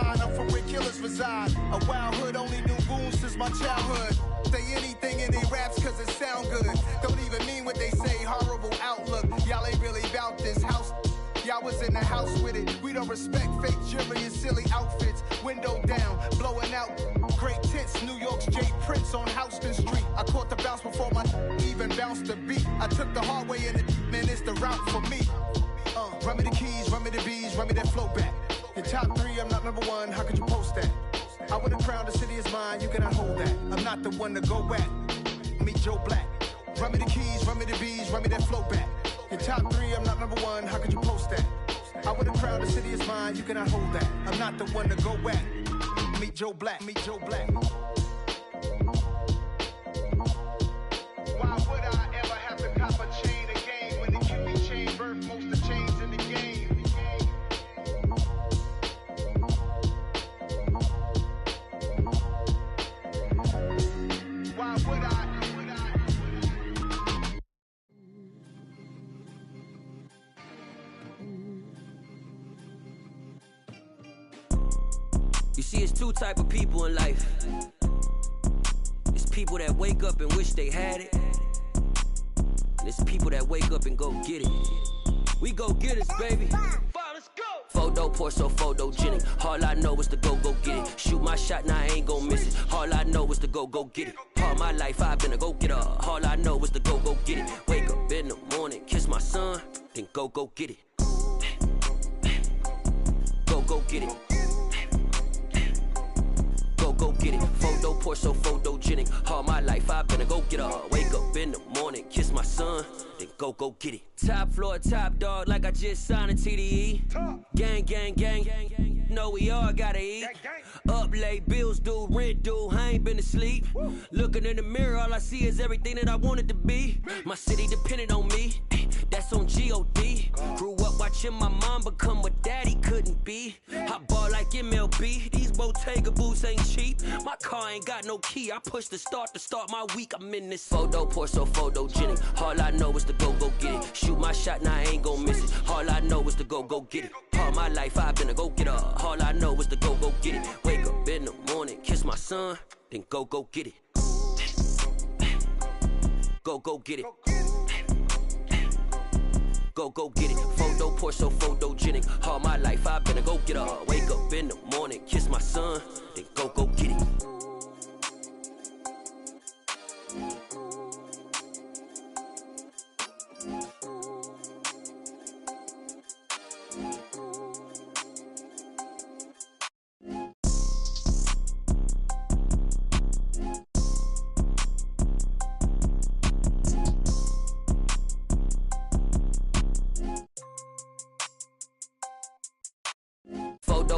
mine. I'm from where killers reside. A wild hood, only knew goons since my childhood. Say anything in they raps cause it sound good. Don't even mean what they say, horrible outlook. Y'all ain't really about this house. Y'all was in the house with it. We don't respect fake jewelry and silly outfits. Window down, blowing out. Great tits, New York's J. Prince on Houston Street. I caught the bounce before my even bounced the beat. I took the hard way in it, man, it's the route for me. Run me the keys, run me the bees, run me that flow back. Your top 3, I'm not number 1, how could you post that? I would've crowned the city is mine, you cannot hold that. I'm not the one to go back. Meet Joe Black. Run me the keys, run me the bees, run me that flow back. Your top 3, I'm not number 1, how could you post that? I would've crowned the city is mine, you cannot hold that. I'm not the one to go back. Meet Joe Black, meet Joe Black. Why would I ever have to cop a chain again when the Cupid chain birthed most of the chains in the game? Why would I? You see, it's 2 type of people in life. It's people that wake up and wish they had it. And it's people that wake up and go get it. We go get it, baby. Let's go. Photo pour so photogenic. All I know is to go get it. Shoot my shot, now I ain't gon' miss it. All I know is to go get it. All my life I've been a go-getter. All I know is to go get it. Wake up in the morning, kiss my son, then go get it. Go get it. Go get it. Photo pour so photogenic. All my life I've been a go-getter. Wake up in the morning, kiss my son, then go get it. Top floor, top dog, like I just signed a TDE. Gang, gang, gang. Know we all gotta eat. Up late, bills due, rent due, I ain't been asleep. Looking in the mirror, all I see is everything that I wanted to be. My city depended on me, that's on G.O.D. Grew up watching my mom become what daddy couldn't be. I ball like MLB, these Bottega boots ain't cheap. My car ain't got no key, I push the start to start my week. I'm in this photo pour so photogenic. All I know is to go get it. Shoot my shot, now I ain't gon' miss it. All I know is to go get it. All my life I've been a go-getter. All I know is to go get it. Wake up in the morning, kiss my son, then go get it. Go get it. Go get it. Photo pour so photogenic. All my life I've been a go-getter. Wake up in the morning, kiss my son, then go get it.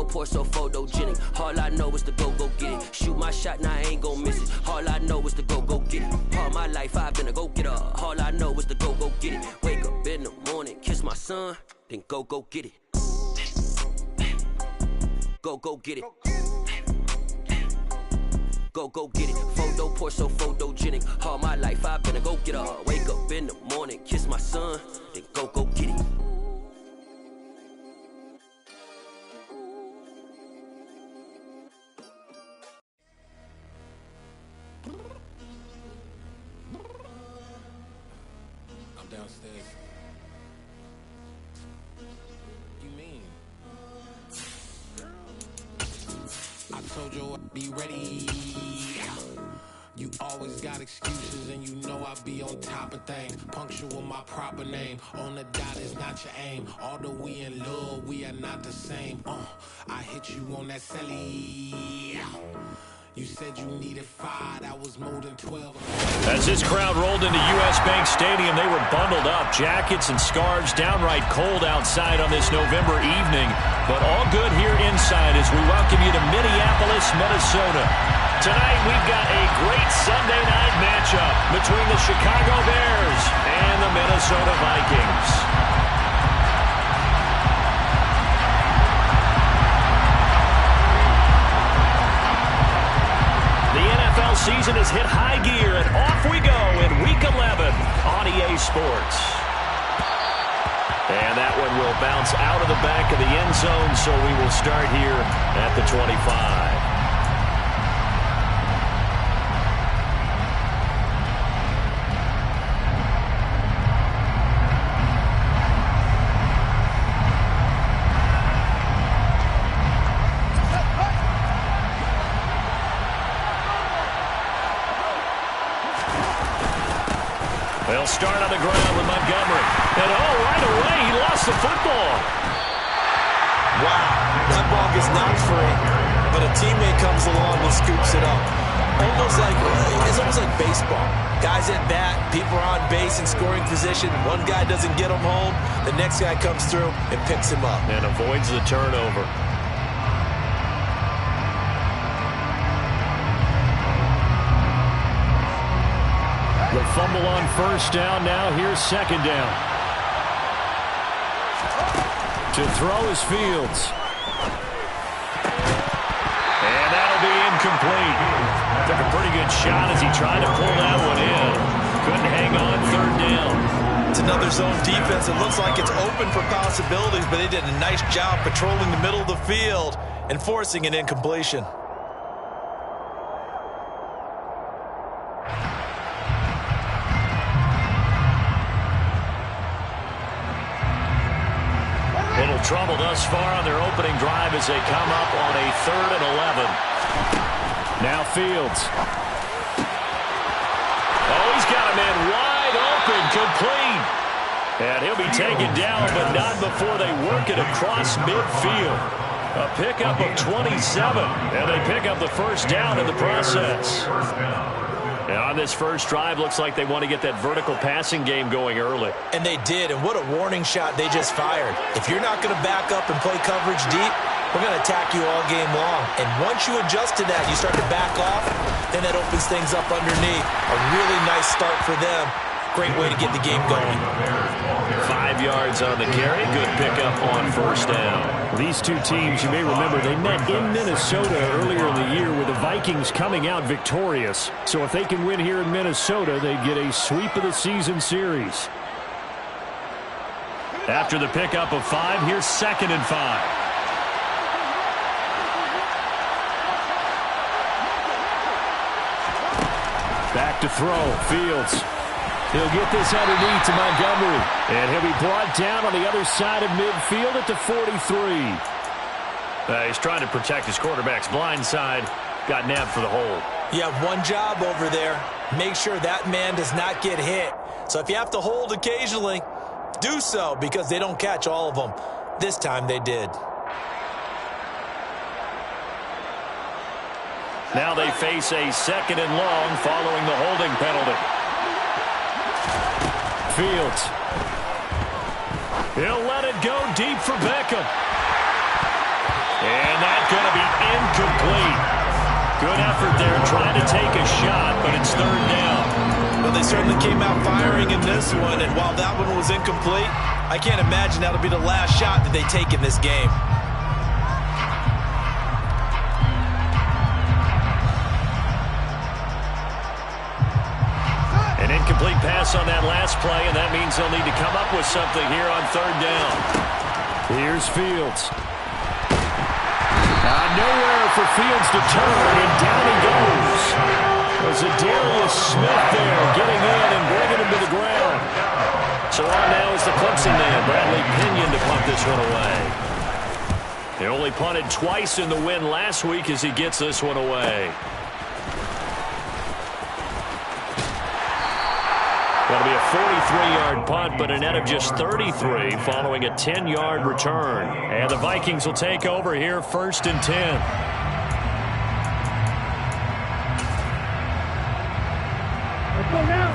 Pour so photogenic. All I know is to go get it. Shoot my shot, now I ain't gon' miss it. All I know is to go get it. All my life I've been a go-getter. All I know is to go get it. Wake up in the morning, kiss my son, then go get it. Go get it. Go get it. Photo pour so photogenic. All my life I've been a go-getter. Wake up in the morning, kiss my son, then go get it. Downstairs. You mean? I told you I'd be ready. You always got excuses and you know I be on top of things. Punctual my proper name. On the dot is not your aim. Although we in love, we are not the same. I hit you on that celly. You said you needed 5, that was more than 12. As this crowd rolled into U.S. Bank Stadium, they were bundled up, jackets and scarves, downright cold outside on this November evening. But all good here inside as we welcome you to Minneapolis, Minnesota. Tonight we've got a great Sunday night matchup between the Chicago Bears and the Minnesota Vikings. Season has hit high gear, and off we go in Week 11 on EA Sports. And that one will bounce out of the back of the end zone, so we will start here at the 25. They'll start on the ground with Montgomery. And right away, he lost the football. Wow, that ball gets knocked free, but a teammate comes along and scoops it up. It's almost like baseball. Guys at bat, people are on base in scoring position. One guy doesn't get him home. The next guy comes through and picks him up. And avoids the turnover. The fumble on first down. Now here's second down. To throw is Fields. And that'll be incomplete. Took a pretty good shot as he tried to pull that one in. Couldn't hang on third down. It's another zone defense. It looks like it's open for possibilities, but they did a nice job patrolling the middle of the field and forcing an incompletion. Little trouble thus far on their opening drive as they come up on a 3rd and 11. Now Fields. Oh, he's got a man wide open, complete. And he'll be taken down, but not before they work it across midfield. A pickup of 27, and they pick up the first down in the process. And on this first drive, looks like they want to get that vertical passing game going early. And they did, and what a warning shot they just fired. If you're not going to back up and play coverage deep, we're going to attack you all game long. And once you adjust to that, you start to back off, then that opens things up underneath. A really nice start for them. Great way to get the game going. 5 yards on the carry. Good pickup on first down. These two teams, you may remember, they met in Minnesota earlier in the year with the Vikings coming out victorious. So if they can win here in Minnesota, they get a sweep of the season series. After the pickup of 5, here's 2nd and 5. Back to throw. Fields. He'll get this underneath to Montgomery. And he'll be brought down on the other side of midfield at the 43. He's trying to protect his quarterback's blind side. Got nabbed for the hold. You have one job over there. Make sure that man does not get hit. So if you have to hold occasionally, do so, because they don't catch all of them. This time they did. Now they face a 2nd and long following the holding penalty. Fields. He'll let it go deep for Beckham. And that's going to be incomplete. Good effort there trying to take a shot, but it's 3rd down. Well, they certainly came out firing in this one, and while that one was incomplete, I can't imagine that'll be the last shot that they take in this game. An incomplete pass on that last play, and that means they'll need to come up with something here on 3rd down. Here's Fields. Nowhere for Fields to turn, and down he goes. There's a Darius Smith there getting in and bringing him to the ground. So on now is the Clemson man, Bradley Pinion, to punt this one away. He only punted twice in the win last week as he gets this one away. That'll be a 43-yard punt, but a net of just 33 following a 10-yard return. And the Vikings will take over here 1st and 10. Let's go now.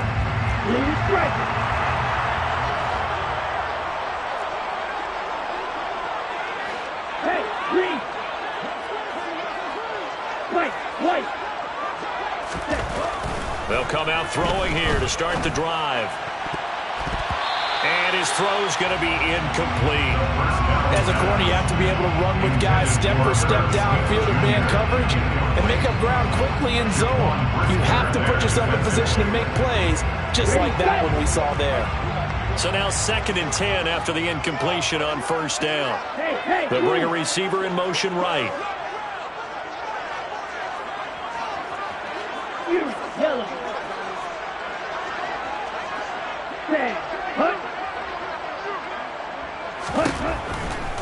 Lead is strike. Hey, green. White. They'll come out throwing here to start the drive. And his throw's going to be incomplete. As a corner, you have to be able to run with guys step for step downfield in man coverage and make up ground quickly in zone. You have to put yourself in position to make plays, just like that one we saw there. So now 2nd and 10 after the incompletion on first down. They'll bring a receiver in motion right.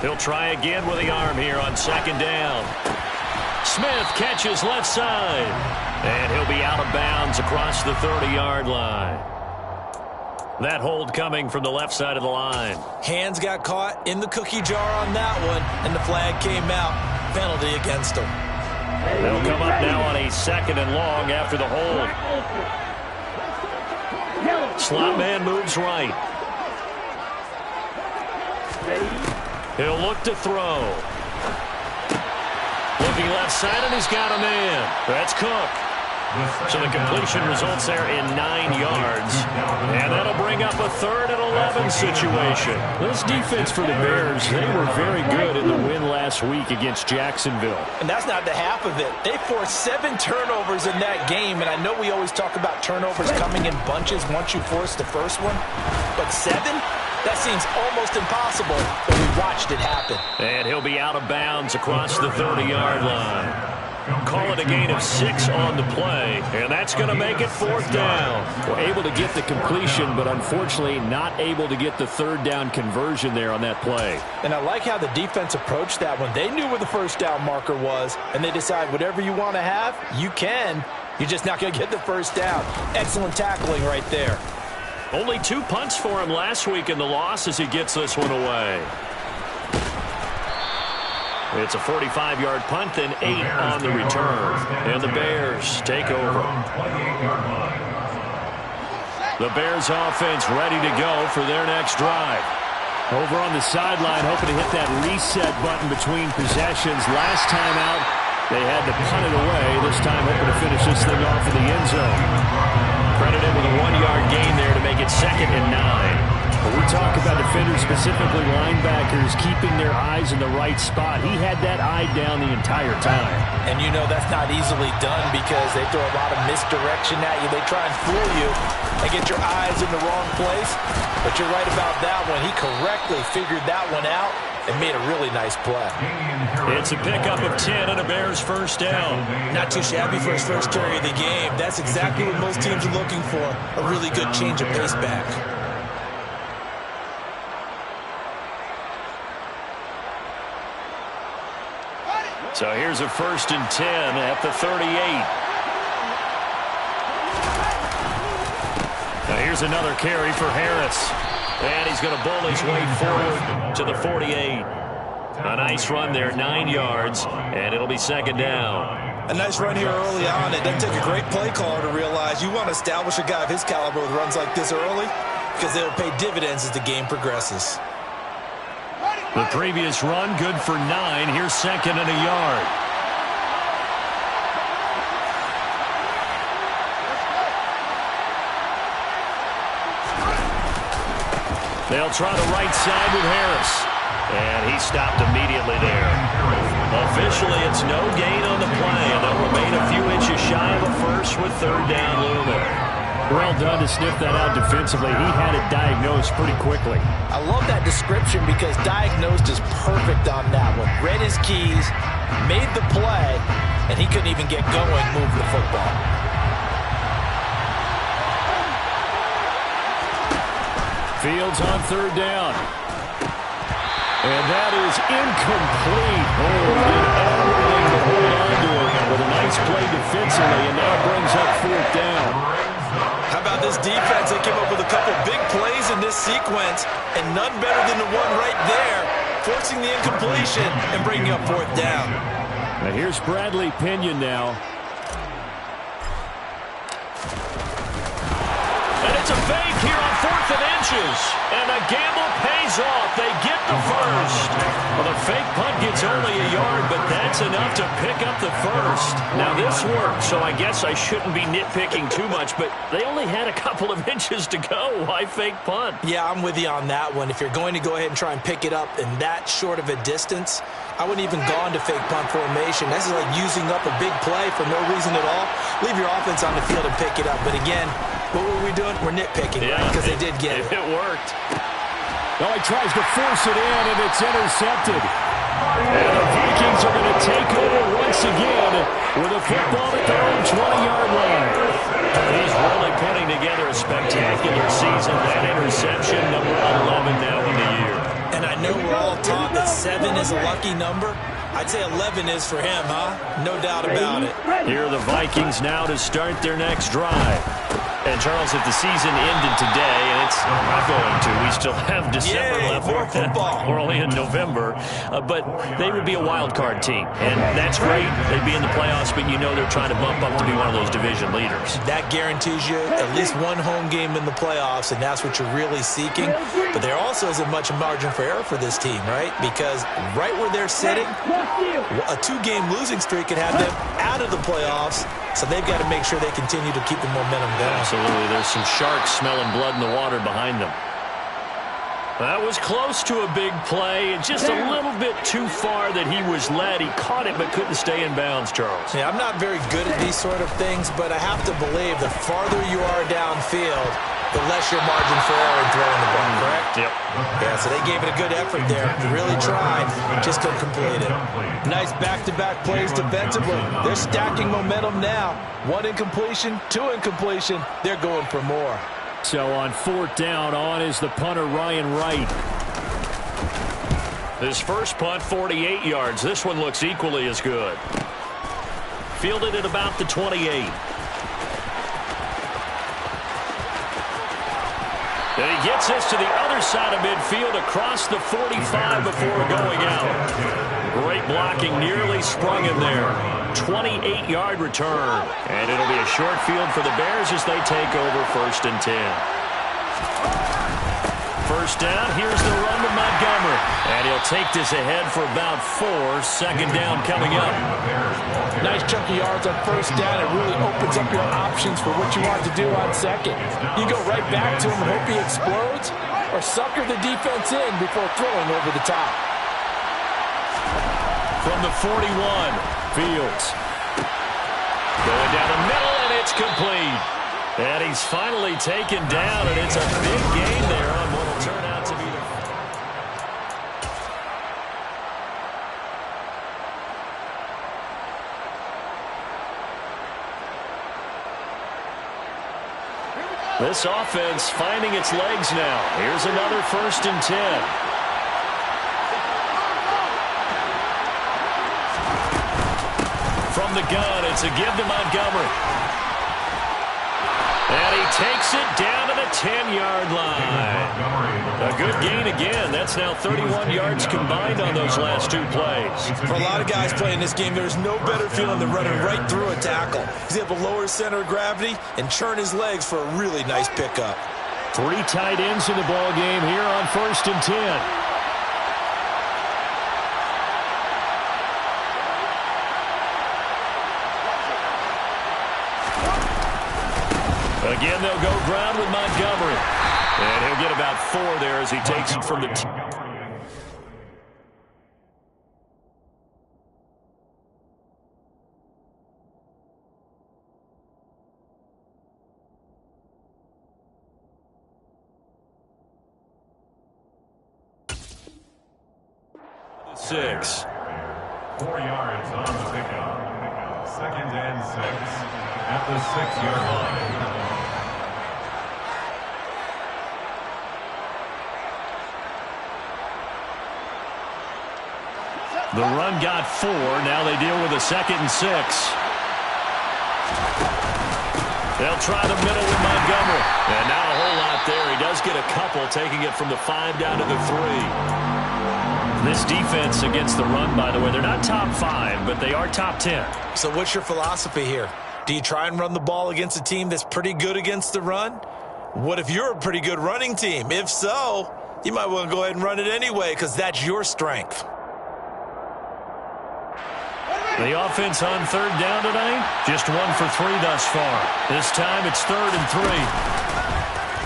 He'll try again with the arm here on 2nd down. Smith catches left side. And he'll be out of bounds across the 30-yard line. That hold coming from the left side of the line. Hands got caught in the cookie jar on that one, and the flag came out. Penalty against him. They'll come up now on a 2nd and long after the hold. Slot man moves right. He'll look to throw. Looking left side, and he's got a man. That's Cook. So the completion results there in 9 yards. And that'll bring up a 3rd and 11 situation. This defense for the Bears, they were very good in the win last week against Jacksonville. And that's not the half of it. They forced 7 turnovers in that game. And I know we always talk about turnovers coming in bunches once you force the first one. But 7? That seems almost impossible, but we watched it happen. And he'll be out of bounds across the 30-yard line. Call it a gain of 6 on the play, and that's going to make it 4th down. Well, able to get the completion, but unfortunately not able to get the 3rd down conversion there on that play. And I like how the defense approached that one. They knew where the 1st down marker was, and they decide whatever you want to have, you can. You're just not going to get the 1st down. Excellent tackling right there. Only 2 punts for him last week in the loss as he gets this one away. It's a 45-yard punt, then 8 on the return. And the Bears take over. The Bears offense ready to go for their next drive. Over on the sideline, hoping to hit that reset button between possessions. Last time out, they had to punt it away. This time hoping to finish this thing off in the end zone. Credited with a 1-yard gain there to make it 2nd and 9. When we talk about defenders, specifically linebackers, keeping their eyes in the right spot. He had that eye down the entire time. And you know that's not easily done because they throw a lot of misdirection at you. They try and fool you and get your eyes in the wrong place. But you're right about that one. He correctly figured that one out and made a really nice play. It's a pickup of 10 and a Bears 1st down. Not too shabby for his first carry of the game. That's exactly what most teams are looking for. A really good change of pace back. So here's a 1st and 10 at the 38. Now here's another carry for Harris. And he's going to bull his way forward to the 48. A nice run there, 9 yards, and it'll be 2nd down. A nice run here early on. It doesn't take a great play caller to realize you want to establish a guy of his caliber with runs like this early because they'll pay dividends as the game progresses. The previous run, good for 9. Here's 2nd and a yard. They'll try the right side with Harris. And he stopped immediately there. Officially, it's no gain on the play, and they'll remain a few inches shy of a first with 3rd down looming. Well done to sniff that out defensively. He had it diagnosed pretty quickly. I love that description because diagnosed is perfect on that one. Read his keys, made the play, and he couldn't even get going moving the football. Fields on 3rd down. And that is incomplete. Oh, did everything to hold on to it with a nice play defensively, and now brings up 4th down. How about this defense? They came up with a couple big plays in this sequence, and none better than the one right there, forcing the incompletion and bringing up 4th down. Now here's Bradley Pinion now. And it's a fake here on 4th and inches. And the gamble pays off. They get the first. Well, the fake punt gets only a yard, but that's enough to pick up the first. Now, this worked, so I guess I shouldn't be nitpicking too much, but they only had a couple of inches to go. Why fake punt? Yeah, I'm with you on that one. If you're going to go ahead and try and pick it up in that short of a distance, I wouldn't even gone to fake punt formation. This is like using up a big play for no reason at all. Leave your offense on the field and pick it up. But again, What were we doing? We're nitpicking, right? Because they did get it. It worked. Oh, he tries to force it in, and it's intercepted. And the Vikings are going to take over once again with a football at their own 20-yard line. He's really putting together a spectacular season. That interception, number 11 now in the year. And I know we're all taught that 7 is a lucky number. I'd say 11 is for him, huh? No doubt about it. Here are the Vikings now to start their next drive. And, Charles, if the season ended today, and it's not going to, we still have December left. More football. We're only in November. But they would be a wild card team. And that's great. They'd be in the playoffs, but you know they're trying to bump up to be one of those division leaders. That guarantees you at least one home game in the playoffs, and that's what you're really seeking. But there also isn't much margin for error for this team, right? Because right where they're sitting, a 2-game losing streak could have them out of the playoffs. So they've got to make sure they continue to keep the momentum going. Absolutely. There's some sharks smelling blood in the water behind them. That was close to a big play. Just a little bit too far that he was led. He caught it but couldn't stay in bounds, Charles. Yeah, I'm not very good at these sort of things, but I have to believe the farther you are downfield, the less your margin for error in throwing the ball, correct? Yep. Yeah, so they gave it a good effort there. They really tried, just couldn't complete it. Nice back-to-back plays defensively. They're stacking momentum now. 1 incompletion, 2 incompletion. They're going for more. So on 4th down, on is the punter, Ryan Wright. His first punt, 48 yards. This one looks equally as good. Fielded at about the 28. And he gets this to the other side of midfield across the 45 before going out. Great blocking, nearly sprung him there. 28-yard return. And it'll be a short field for the Bears as they take over 1st and 10. First down, here's the run to Montgomery. And he'll take this ahead for about 4. 2nd down coming up. Nice chunk of yards on 1st down. It really opens up your options for what you want to do on 2nd. You go right back to him and hope he explodes, or sucker the defense in before throwing over the top. From the 41, Fields. Going down the middle, and it's complete. And he's finally taken down, and it's a big gain there on what will turn out to be This offense finding its legs now. Here's another 1st and 10. From the gun, it's a give to Montgomery. And he takes it down to the 10-yard line. A good gain again. That's now 31 yards combined on those last 2 plays. For a lot of guys playing this game, there's no better feeling than running right through a tackle. He's able to lower his center of gravity and churn his legs for a really nice pickup. 3 tight ends in the ball game here on 1st and 10. Again, they'll go ground with Montgomery. And he'll get about 4 there as he takes it from the six. 4 yards on the pickup. 2nd and 6 at the 6-yard line. The run got 4. Now they deal with a 2nd and 6. They'll try the middle with Montgomery. And not a whole lot there. He does get a couple, taking it from the 5 down to the 3. This defense against the run, by the way, they're not top 5, but they are top 10. So what's your philosophy here? Do you try and run the ball against a team that's pretty good against the run? What if you're a pretty good running team? If so, you might want to go ahead and run it anyway because that's your strength. The offense on 3rd down tonight, just 1 for 3 thus far. This time it's 3rd and 3.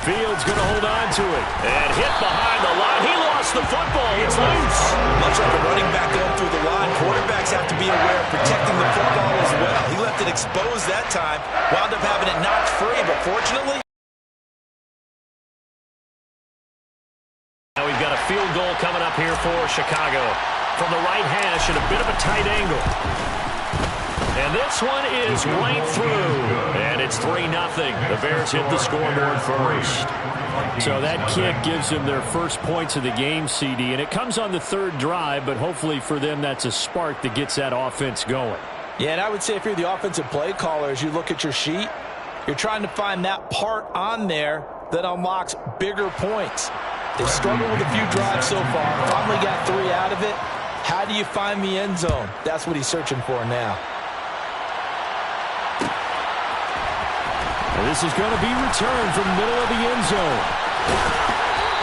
Fields going to hold on to it. And hit behind the line. He lost the football. It's loose. Much like a running back going through the line, quarterbacks have to be aware of protecting the football as well. He left it exposed that time. Wound up having it knocked free, but fortunately, field goal coming up here for Chicago. From the right hash at a bit of a tight angle. And this one is right through. And it's 3-0. The Bears hit the scoreboard first. So that kick gives them their first points of the game, CD. And it comes on the third drive, but hopefully for them that's a spark that gets that offense going. Yeah, and I would say if you're the offensive play caller, as you look at your sheet, you're trying to find that part on there that unlocks bigger points. They've struggled with a few drives so far. Finally got 3 out of it. How do you find the end zone? That's what he's searching for now. And this is going to be returned from the middle of the end zone.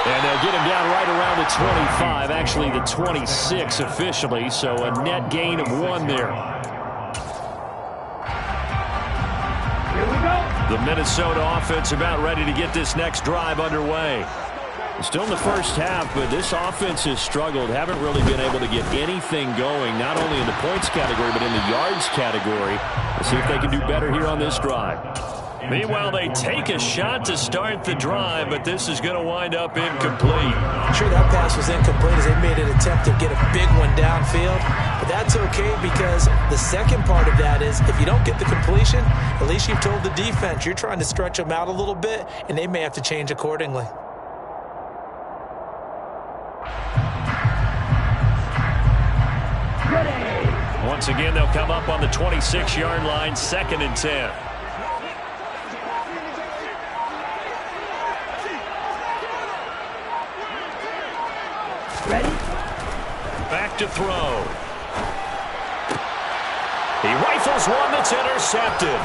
And they'll get him down right around the 25, actually the 26 officially, so a net gain of 1 there. Here we go. The Minnesota offense about ready to get this next drive underway. Still in the first half, but this offense has struggled. Haven't really been able to get anything going, not only in the points category, but in the yards category. Let's see if they can do better here on this drive. Meanwhile, they take a shot to start the drive, but this is going to wind up incomplete. I'm sure that pass was incomplete as they made an attempt to get a big one downfield. But that's okay because the second part of that is if you don't get the completion, at least you've told the defense you're trying to stretch them out a little bit, and they may have to change accordingly. Once again, they'll come up on the 26-yard line, 2nd and 10. Ready? Back to throw. He rifles one that's intercepted.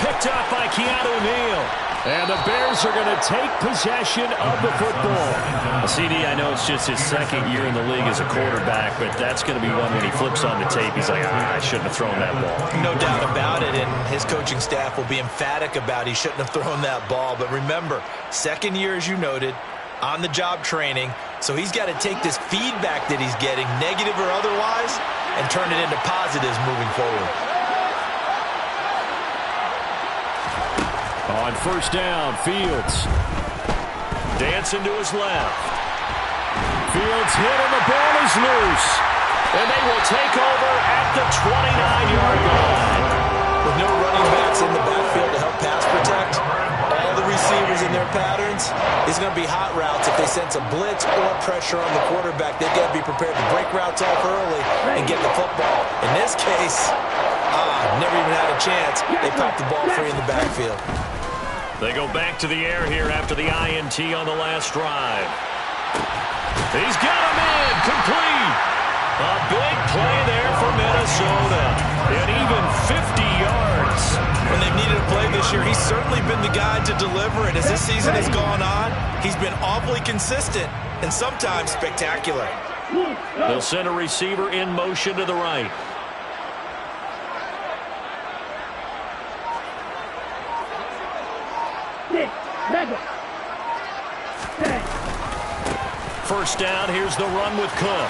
Picked up by Keanu Neal. And the Bears are going to take possession of the football. CD, I know it's just his 2nd year in the league as a quarterback, but that's going to be one when he flips on the tape. He's like, I shouldn't have thrown that ball. No doubt about it, and his coaching staff will be emphatic about he shouldn't have thrown that ball. But remember, 2nd year, as you noted, on-the-job training, so he's got to take this feedback that he's getting, negative or otherwise, and turn it into positives moving forward. On first down, Fields. Dancing to his left. Fields hit and the ball is loose. And they will take over at the 29-yard line. With no running backs in the backfield to help pass protect, all the receivers in their patterns, it's going to be hot routes. If they sense a blitz or pressure on the quarterback, they've got to be prepared to break routes off early and get the football. In this case, never even had a chance. They popped the ball free in the backfield. They go back to the air here after the INT on the last drive. He's got him in, complete. A big play there for Minnesota. And even 50 yards. When they've needed a play this year, he's certainly been the guy to deliver it. As this season has gone on, he's been awfully consistent and sometimes spectacular. They'll send a receiver in motion to the right. First down, here's the run with Cook.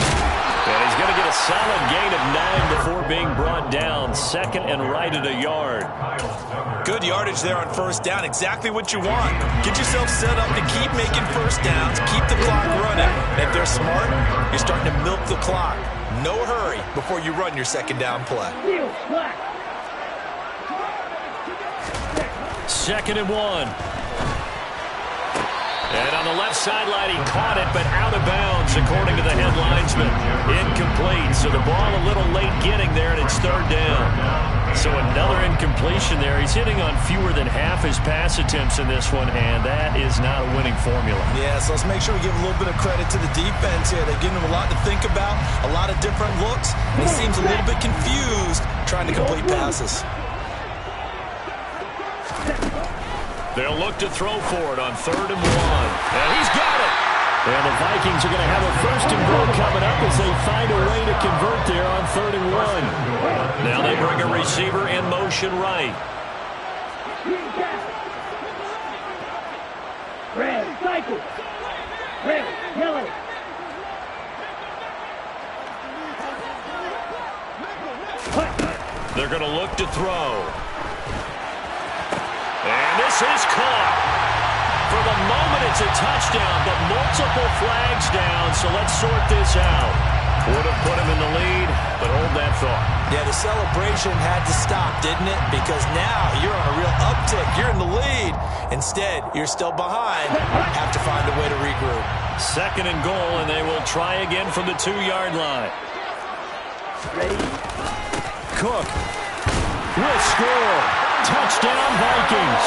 And he's going to get a solid gain of 9 before being brought down. 2nd and right at a yard. Good yardage there on first down. Exactly what you want. Get yourself set up to keep making first downs, keep the clock running. And if they're smart, you're starting to milk the clock. No hurry before you run your 2nd down play. 2nd and 1. And on the left sideline, he caught it, but out of bounds, according to the head linesman. Incomplete, so the ball a little late getting there, and it's 3rd down. So another incompletion there. He's hitting on fewer than half his pass attempts in this one, and that is not a winning formula. Yeah, so let's make sure we give a little bit of credit to the defense here. They've given him a lot to think about, a lot of different looks, and he seems a little bit confused trying to complete passes. They'll look to throw for it on 3rd and 1. And he's got it. And the Vikings are going to have a 1st and goal coming up as they find a way to convert there on 3rd and 1. Now they bring a receiver in motion right. Red, cycle. Red, yellow. They're going to look to throw. And this is caught. For the moment, it's a touchdown, but multiple flags down, so let's sort this out. Would have put him in the lead, but hold that thought. Yeah, the celebration had to stop, didn't it? Because now you're on a real uptick. You're in the lead. Instead, you're still behind. Have to find a way to regroup. 2nd and goal, and they will try again from the 2-yard line. Cook will score. Touchdown, Vikings.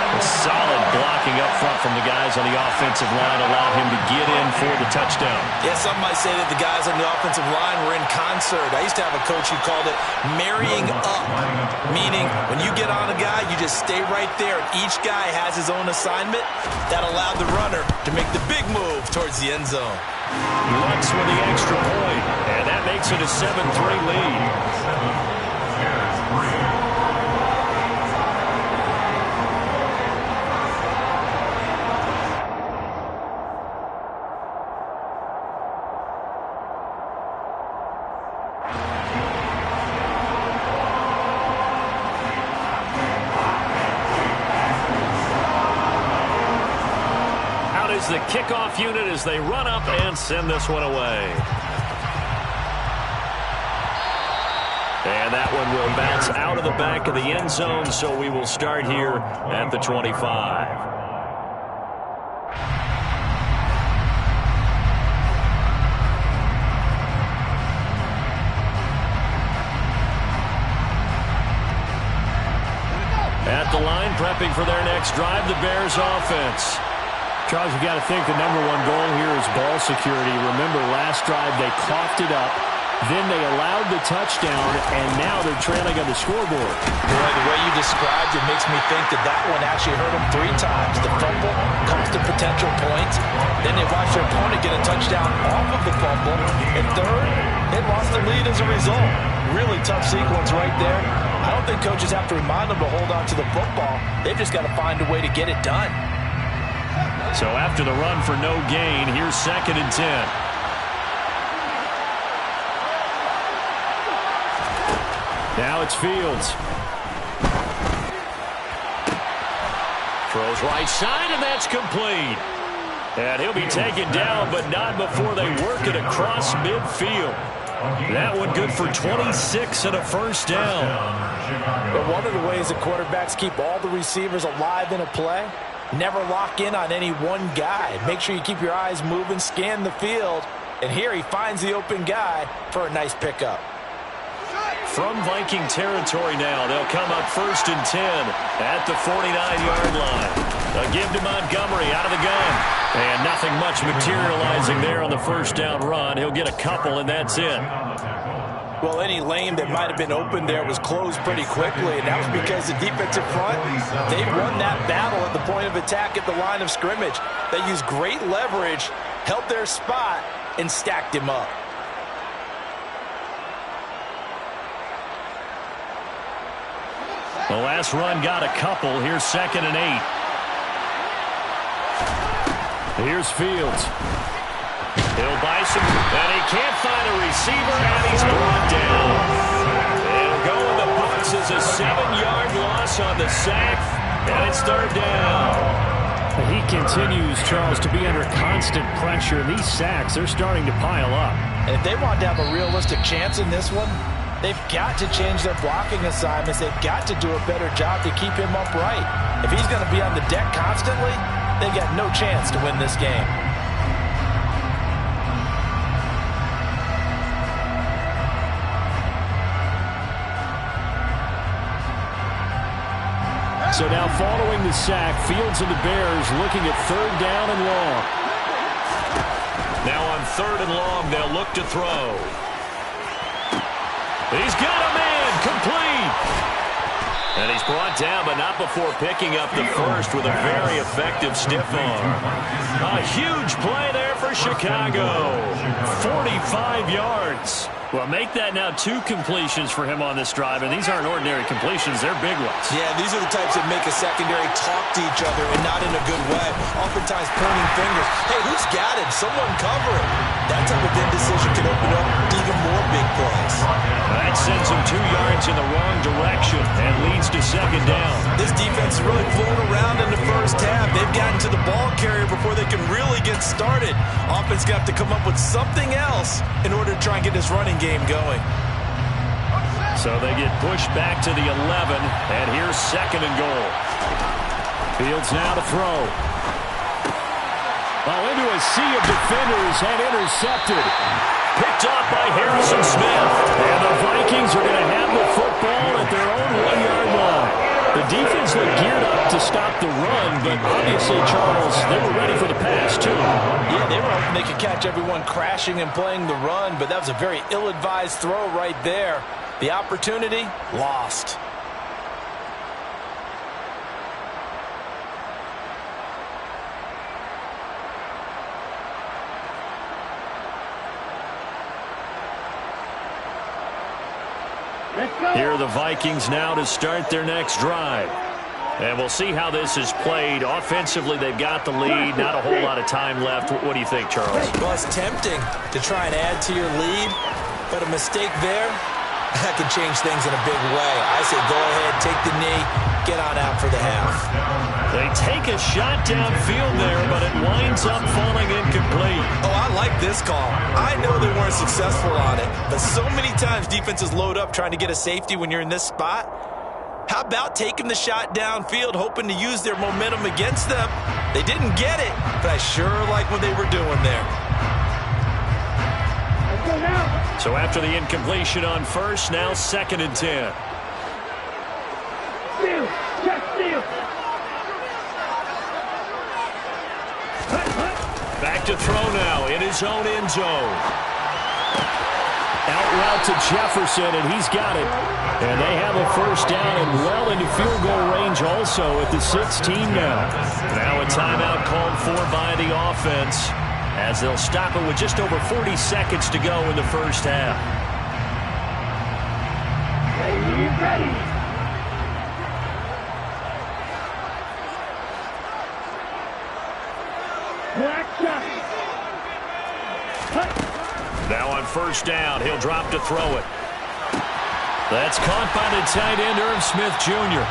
A solid blocking up front from the guys on the offensive line allowed him to get in for the touchdown. Yeah, some might say that the guys on the offensive line were in concert. I used to have a coach who called it marrying up, meaning when you get on a guy, you just stay right there, and each guy has his own assignment. That allowed the runner to make the big move towards the end zone. Lutz with the extra point, and that makes it a 7-3 lead. The kickoff unit as they run up and send this one away. And that one will bounce out of the back of the end zone, so we will start here at the 25. At the line, prepping for their next drive, the Bears offense. Charles, you got to think the #1 goal here is ball security. Remember, last drive they coughed it up, then they allowed the touchdown, and now they're trailing on the scoreboard. Boy, the way you described it makes me think that one actually hurt them 3 times. The fumble cost a potential point. Then they watched their opponent get a touchdown off of the fumble. And third, they lost the lead as a result. Really tough sequence right there. I don't think coaches have to remind them to hold on to the football. They've just got to find a way to get it done. So after the run for no gain, here's 2nd and 10. Now it's Fields. Throws right side, and that's complete. And he'll be taken down, but not before they work it across midfield. That one good for 26 and a first down. But one of the ways that quarterbacks keep all the receivers alive in a play, never lock in on any one guy. Make sure you keep your eyes moving, scan the field. And here he finds the open guy for a nice pickup. From Viking territory now, they'll come up 1st and 10 at the 49-yard line. A give to Montgomery out of the gun. And nothing much materializing there on the first down run. He'll get a couple, and that's it. Well, any lane that might have been open there was closed pretty quickly, and that was because the defensive front, they won that battle at the point of attack at the line of scrimmage. They used great leverage, held their spot, and stacked him up. The last run got a couple. Here's 2nd and 8. Here's Fields. He'll buy some, and he can't find a receiver, and he's brought down. It'll go in the books as a 7-yard loss on the sack, and it's 3rd down. He continues, Charles, to be under constant pressure. These sacks, they're starting to pile up. And if they want to have a realistic chance in this one, they've got to change their blocking assignments. They've got to do a better job to keep him upright. If he's going to be on the deck constantly, they've got no chance to win this game. So now following the sack, Fields and the Bears looking at 3rd down and long. Now on 3rd and long, they'll look to throw. He's got a man, complete. And he's brought down, but not before picking up the first with a very effective stiff arm. A huge play there for Chicago. 45 yards. Well, make that now 2 completions for him on this drive, and these aren't ordinary completions. They're big ones. Yeah, these are the types that make a secondary talk to each other, and not in a good way. Oftentimes pointing fingers. Hey, who's got him? Someone cover it. That type of indecision can open up even more big plays. That sends him 2 yards in the wrong direction and leads to second down. This defense is really flown around in the first half. They've gotten to the ball carrier before they can really get started. Offense got to come up with something else in order to try and get this running game going. So they get pushed back to the 11, and here's second and goal. Fields now to throw. Well, into a sea of defenders and intercepted. Picked off by Harrison Smith. And the Vikings are going to have the football at their own 1-yard line. The defense looked geared up to stop the run, but obviously, Charles, they were ready for the pass, too. Yeah, they were hoping they could catch everyone crashing and playing the run, but that was a very ill-advised throw right there. The opportunity, lost. Here are the Vikings now to start their next drive. And we'll see how this is played. Offensively, they've got the lead. Not a whole lot of time left. What do you think, Charles? Well, it's tempting to try and add to your lead, but a mistake there, that could change things in a big way. I say go ahead, take the knee, get on out for the half. They take a shot downfield there, but it winds up falling incomplete. Oh, I like this call. I know they weren't successful on it, but so many times defenses load up trying to get a safety when you're in this spot. How about taking the shot downfield, hoping to use their momentum against them? They didn't get it, but I sure like what they were doing there. So after the incompletion on first, now second and 10. Back to throw now in his own end zone. Out route to Jefferson, and he's got it. And they have a first down and well into field goal range also at the 16 now. Now a timeout called for by the offense as they'll stop it with just over 40 seconds to go in the first half. Ready. Now on first down, he'll drop to throw it. That's caught by the tight end, Irv Smith Jr.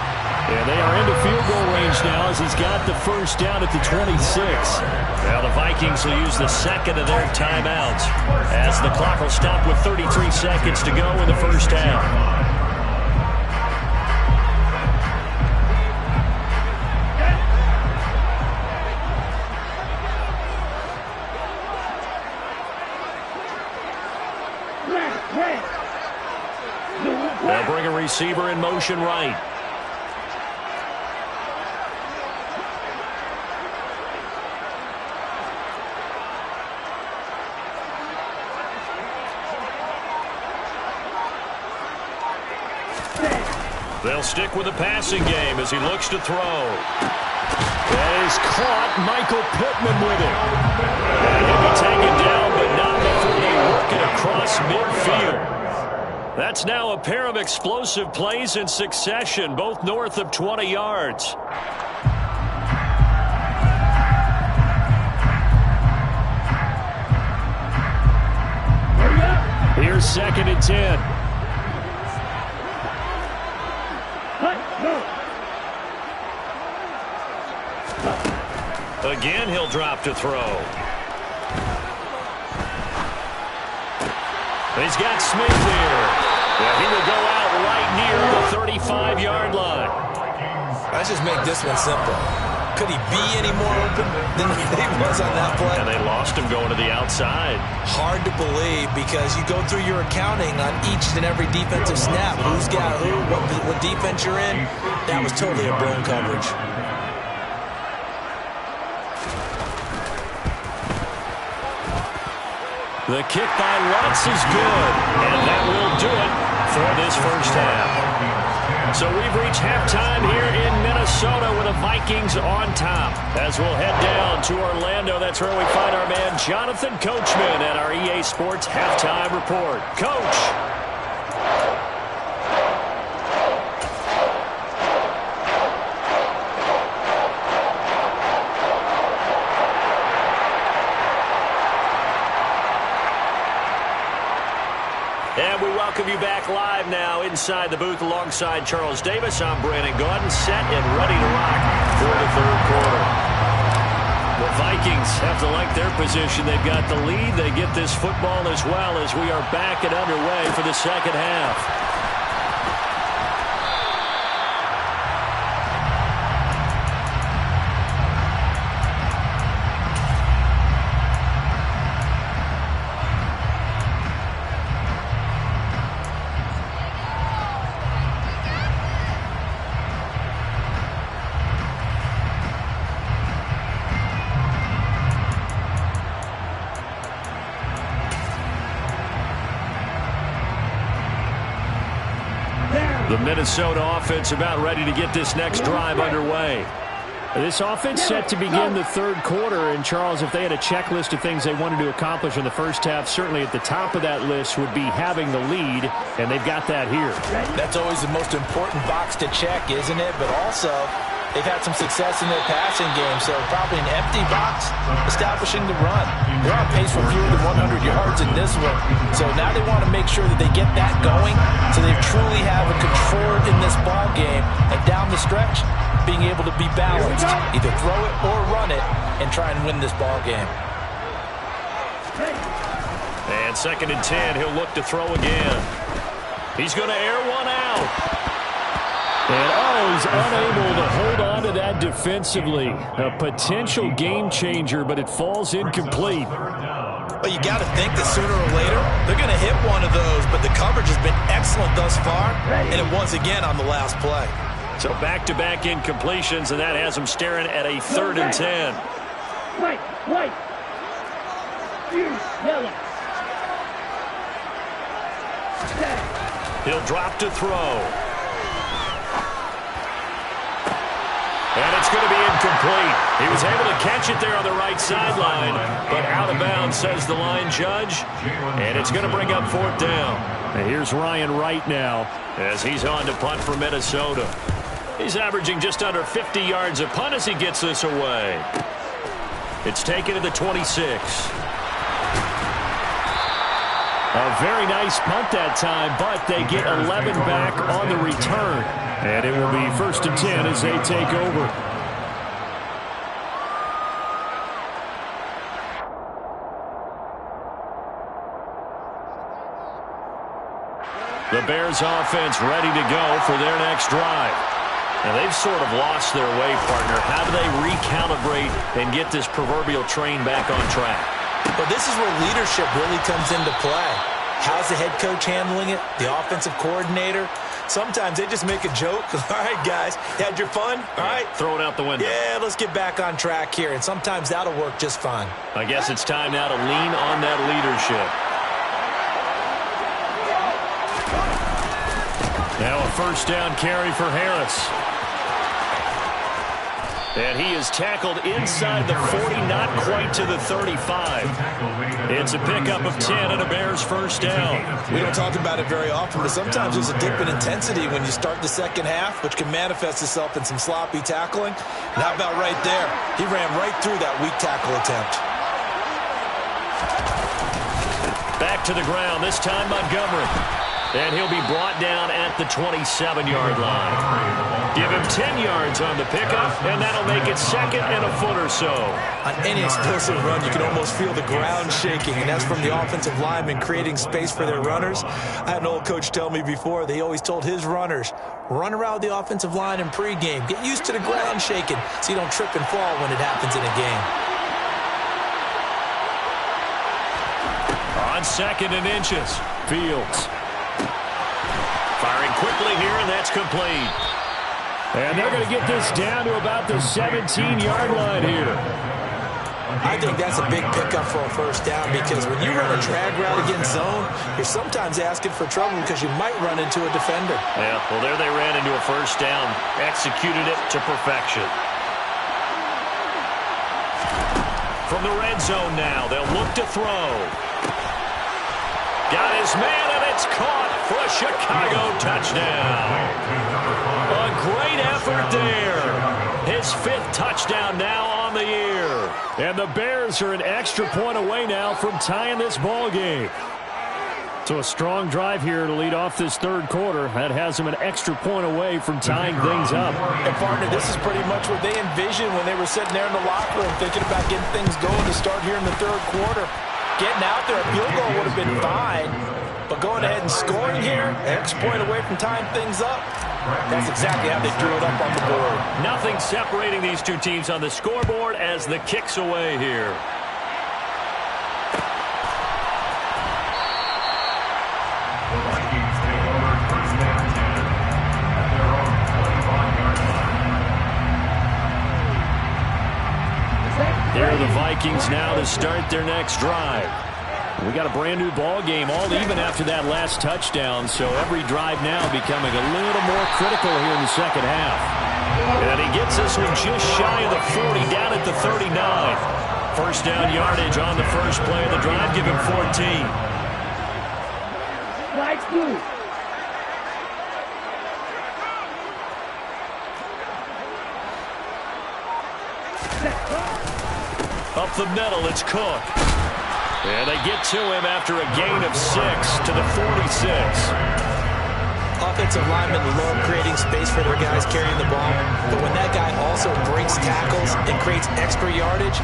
And they are into field goal range now as he's got the first down at the 26. Now the Vikings will use the second of their timeouts as the clock will stop with 33 seconds to go in the first half. They'll bring a receiver in motion right. They'll stick with the passing game as he looks to throw. That is caught. Michael Pittman with it. And he'll be taken down, but not before they work it across midfield. That's now a pair of explosive plays in succession, both north of 20 yards. Here's second and 10. Again, he'll drop to throw. He's got Smith here. Yeah, he will go out right near the 35-yard line. Let's just make this one simple. Could he be any more open than he was on that play? And they lost him going to the outside. Hard to believe because you go through your accounting on each and every defensive snap. Who's got who, what defense you're in. That was totally a blown coverage. The kick by Lutz is good, and that will do it for this first half. So we've reached halftime here in Minnesota. Minnesota with the Vikings on top. As we'll head down to Orlando, that's where we find our man Jonathan Coachman at our EA Sports Halftime Report. Coach. And we welcome you back live now inside the booth alongside Charles Davis. I'm Brandon Gaudin, set and ready to rock for the third quarter. The Vikings have to like their position. They've got the lead. They get this football as well as we are back and underway for the second half. The Minnesota offense about ready to get this next drive underway. This offense set to begin the third quarter. And, Charles, if they had a checklist of things they wanted to accomplish in the first half, certainly at the top of that list would be having the lead, and they've got that here. That's always the most important box to check, isn't it? But also, they've had some success in their passing game, so probably an empty box establishing the run. They're on pace for fewer than 100 yards in this one, so now they want to make sure that they get that going so they truly have a control in this ball game, and down the stretch, being able to be balanced, either throw it or run it, and try and win this ball game. And 2nd and 10, he'll look to throw again. He's going to air one out. And, he's unable to hold on to that defensively. A potential game changer, but it falls incomplete. Well, you got to think that sooner or later, they're going to hit one of those, but the coverage has been excellent thus far, and it once again on the last play. So back-to-back incompletions, and that has him staring at a 3rd and 10. White. Yellow. He'll drop to throw. And it's going to be incomplete. He was able to catch it there on the right sideline, but out of bounds, says the line judge. And it's going to bring up 4th down. And here's Ryan Wright now as he's on to punt for Minnesota. He's averaging just under 50 yards a punt as he gets this away. It's taken to the 26. A very nice punt that time, but they get 11 back on the return. And it will be 1st and 10 as they take over. The Bears offense ready to go for their next drive. And they've sort of lost their way, partner. How do they recalibrate and get this proverbial train back on track? But this is where leadership really comes into play. How's the head coach handling it? The offensive coordinator? Sometimes they just make a joke. All right, guys, you had your fun? All right. Throw it out the window. Yeah, let's get back on track here. And sometimes that'll work just fine. I guess it's time now to lean on that leadership. Now a 1st down carry for Harris. And he is tackled inside the 40, not quite to the 35. It's a pickup of 10 and a Bears 1st down. We don't talk about it very often, but sometimes there's a dip in intensity when you start the second half, which can manifest itself in some sloppy tackling. And how about right there? He ran right through that weak tackle attempt. Back to the ground, this time Montgomery. And he'll be brought down at the 27-yard line. Give him 10 yards on the pickup, and that'll make it 2nd and a foot or so. On any explosive run, you can almost feel the ground shaking, and that's from the offensive linemen creating space for their runners. I had an old coach tell me before, they always told his runners, run around the offensive line in pregame. Get used to the ground shaking so you don't trip and fall when it happens in a game. On 2nd and inches, Fields. Firing quickly here, and that's complete. And they're going to get this down to about the 17-yard line here. I think that's a big pickup for a first down because when you run a drag route against zone, you're sometimes asking for trouble because you might run into a defender. Yeah, well, there they ran into a first down. Executed it to perfection. From the red zone now, they'll look to throw. Got his man, and it's caught for a Chicago touchdown. A great effort there. His 5th touchdown now on the year. And the Bears are an extra point away now from tying this ball game. So a strong drive here to lead off this third quarter. That has them an extra point away from tying things up. And partner, this is pretty much what they envisioned when they were sitting there in the locker room thinking about getting things going to start here in the third quarter. Getting out there, a field goal would have been fine. But going ahead and scoring here, extra point away from tying things up, that's exactly how they drew it up on the board. Nothing separating these two teams on the scoreboard as the kick's away here. The Vikings take over first down 10 at their own 25-yard line. Here are the Vikings now to start their next drive. We got a brand new ball game, all even after that last touchdown, so every drive now becoming a little more critical here in the second half. And he gets this one just shy of the 40, down at the 39. First down yardage on the first play of the drive, give him 14. Flags blue. Up the middle, it's Cook. And they get to him after a gain of 6 to the 46. Offensive linemen love creating space for their guys carrying the ball, but when that guy also breaks tackles and creates extra yardage,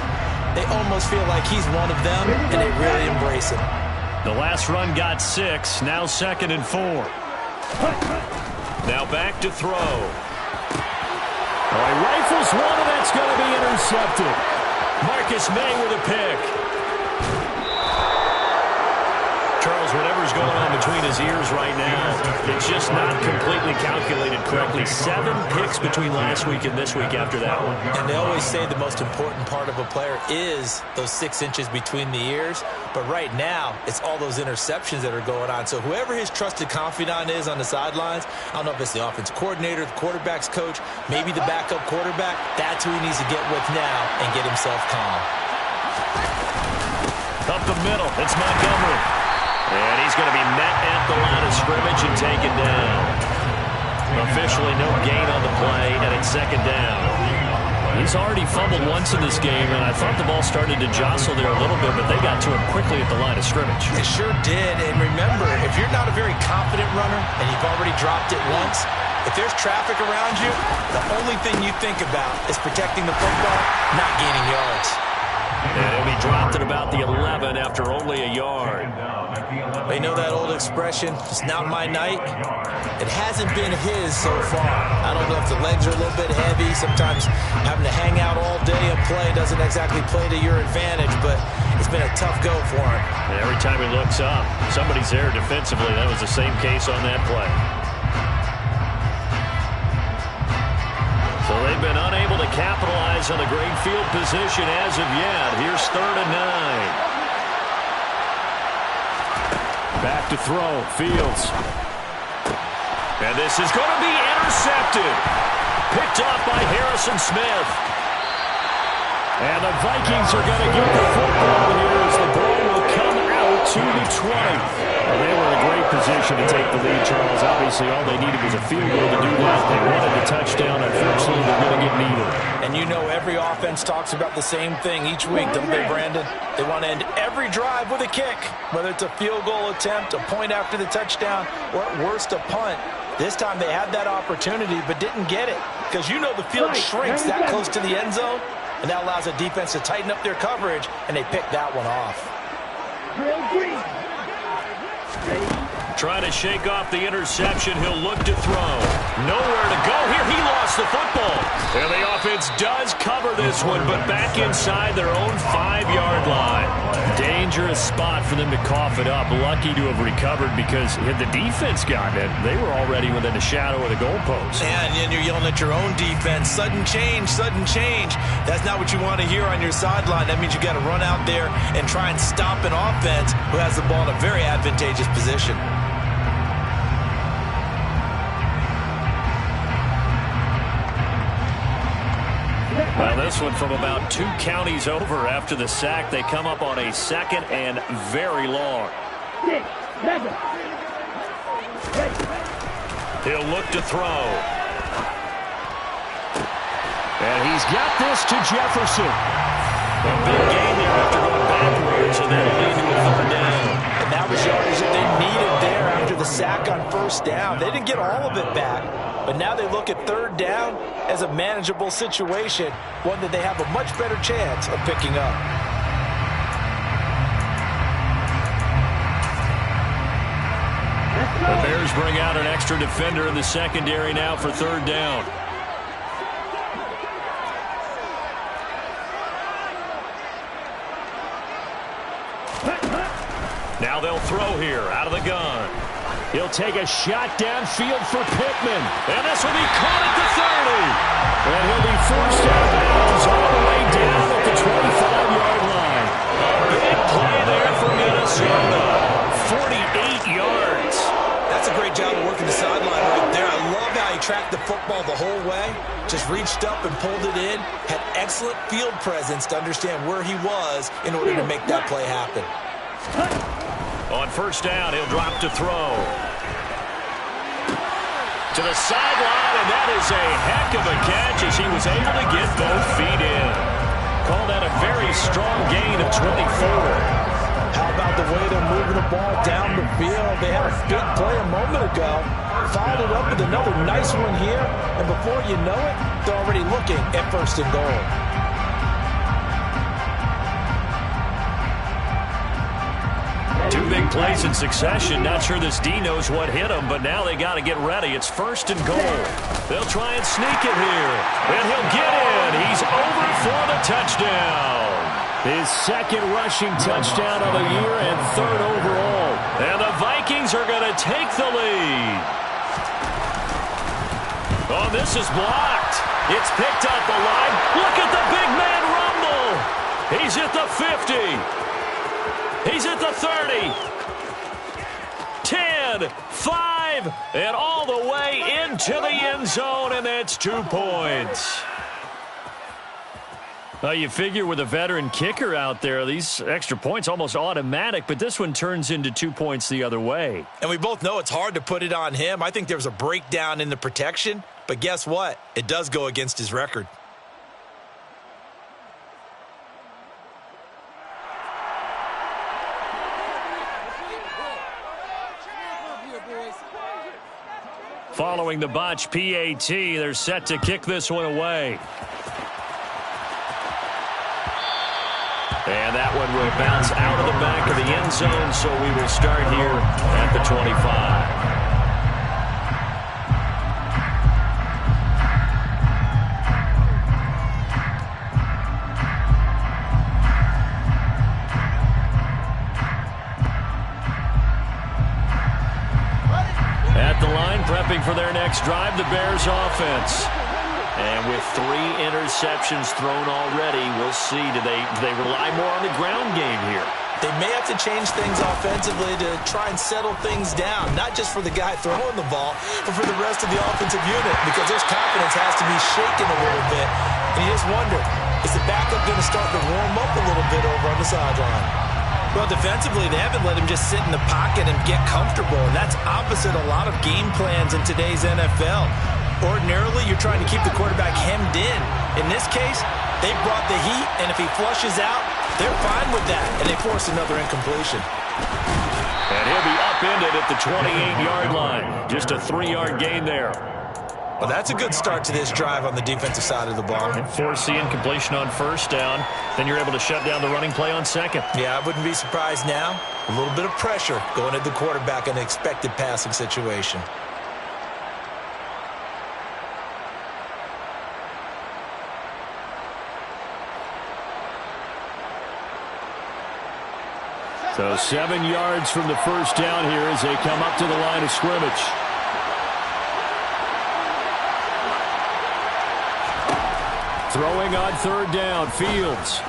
they almost feel like he's one of them, and they really embrace him. The last run got 6, now 2nd and 4. Now back to throw. Oh, he rifles one, and that's going to be intercepted. Marcus May with a pick. Charles, whatever's going on between his ears right now, it's just not completely calculated correctly. 7 picks between last week and this week after that one. And they always say the most important part of a player is those 6 inches between the ears. But right now, it's all those interceptions that are going on. So whoever his trusted confidant is on the sidelines, I don't know if it's the offensive coordinator, the quarterback's coach, maybe the backup quarterback, that's who he needs to get with now and get himself calm. Up the middle, it's Montgomery. And he's going to be met at the line of scrimmage and taken down. Officially no gain on the play, and it's 2nd down. He's already fumbled once in this game, and I thought the ball started to jostle there a little bit, but they got to him quickly at the line of scrimmage. It sure did, and remember, if you're not a very confident runner and you've already dropped it once, if there's traffic around you, the only thing you think about is protecting the football, not gaining yards. And he dropped it about the 11 after only a yard. You know that old expression, it's not my night? It hasn't been his so far. I don't know if the legs are a little bit heavy. Sometimes having to hang out all day and play doesn't exactly play to your advantage, but it's been a tough go for him. And every time he looks up, somebody's there defensively. That was the same case on that play. So they've been unable to capitalize on the great field position as of yet. Here's 3rd and 9. Back to throw, Fields. And this is going to be intercepted. Picked off by Harrison Smith. And the Vikings are going to get the football here as the ball will come out to the 20. Well, they were in a great position to take the lead, Charles. Obviously, all they needed was a field goal to do that. They wanted the touchdown. Unfortunately, they're going to get neither. And you know every offense talks about the same thing each week, don't they, Brandon? They want to end every drive with a kick, whether it's a field goal attempt, a point after the touchdown, or at worst a punt. This time they had that opportunity but didn't get it because you know the field shrinks that close to the end zone, and that allows the defense to tighten up their coverage, and they picked that one off. Trying to shake off the interception. He'll look to throw. Nowhere to go here. He lost the football. And the offense does cover this one, but back inside their own 5-yard line. Dangerous spot for them to cough it up. Lucky to have recovered because had the defense gotten it, they were already within a shadow of the goalpost. And you're yelling at your own defense. Sudden change, sudden change. That's not what you want to hear on your sideline. That means you got to run out there and try and stop an offense who has the ball in a very advantageous position. Well, this one from about 2 counties over after the sack. They come up on a 2nd and very long. He'll look to throw. And he's got this to Jefferson. A big gain there after going backwards, and that'll lead to a 3rd down. And that was yardage that they needed there after the sack on 1st down. They didn't get all of it back, but now they look at 3rd down as a manageable situation, one that they have a much better chance of picking up. The Bears bring out an extra defender in the secondary now for 3rd down. Now they'll throw here out of the gun. He'll take a shot downfield for Pittman. And this will be caught at the 30. And he'll be forced out of bounds all the way down at the 25-yard line. A big play there for Minnesota. 48 yards. That's a great job of working the sideline right there. I love how he tracked the football the whole way. Just reached up and pulled it in. Had excellent field presence to understand where he was in order to make that play happen. On 1st down, he'll drop to throw. To the sideline, and that is a heck of a catch as he was able to get both feet in. Call that a very strong gain of 24. How about the way they're moving the ball down the field? They had a big play a moment ago. Followed it up with another nice one here, and before you know it, they're already looking at 1st and goal. Two big plays in succession. Not sure this D knows what hit him, but now they got to get ready. It's 1st and goal. They'll try and sneak it here. And he'll get in. He's over for the touchdown. His 2nd rushing touchdown of the year and 3rd overall. And the Vikings are going to take the lead. Oh, this is blocked. It's picked up the line. Look at the big man rumble. He's at the 50. He's at the 30, 10, 5, and all the way into the end zone, and that's 2 points. Well, you figure with a veteran kicker out there, these extra points almost automatic, but this one turns into 2 points the other way. And we both know it's hard to put it on him. I think there was a breakdown in the protection, but guess what? It does go against his record. Following the botch PAT, they're set to kick this one away. And that one will bounce out of the back of the end zone, so we will start here at the 25. Prepping for their next drive, the Bears offense. And with 3 interceptions thrown already, we'll see. Do they rely more on the ground game here? They may have to change things offensively to try and settle things down, not just for the guy throwing the ball, but for the rest of the offensive unit, because their confidence has to be shaken a little bit. And you just wonder, is the backup going to start to warm up a little bit over on the sideline? Well, defensively, they haven't let him just sit in the pocket and get comfortable, and that's opposite a lot of game plans in today's NFL. Ordinarily, you're trying to keep the quarterback hemmed in. In this case, they brought the heat, and if he flushes out, they're fine with that, and they force another incompletion. And he'll be upended at the 28-yard line. Just a 3-yard gain there. Well, that's a good start to this drive on the defensive side of the ball. And force the incompletion on 1st down. Then you're able to shut down the running play on 2nd. Yeah, I wouldn't be surprised now A little bit of pressure going at the quarterback in an expected passing situation. So 7 yards from the first down here as they come up to the line of scrimmage. Throwing on third down, Fields.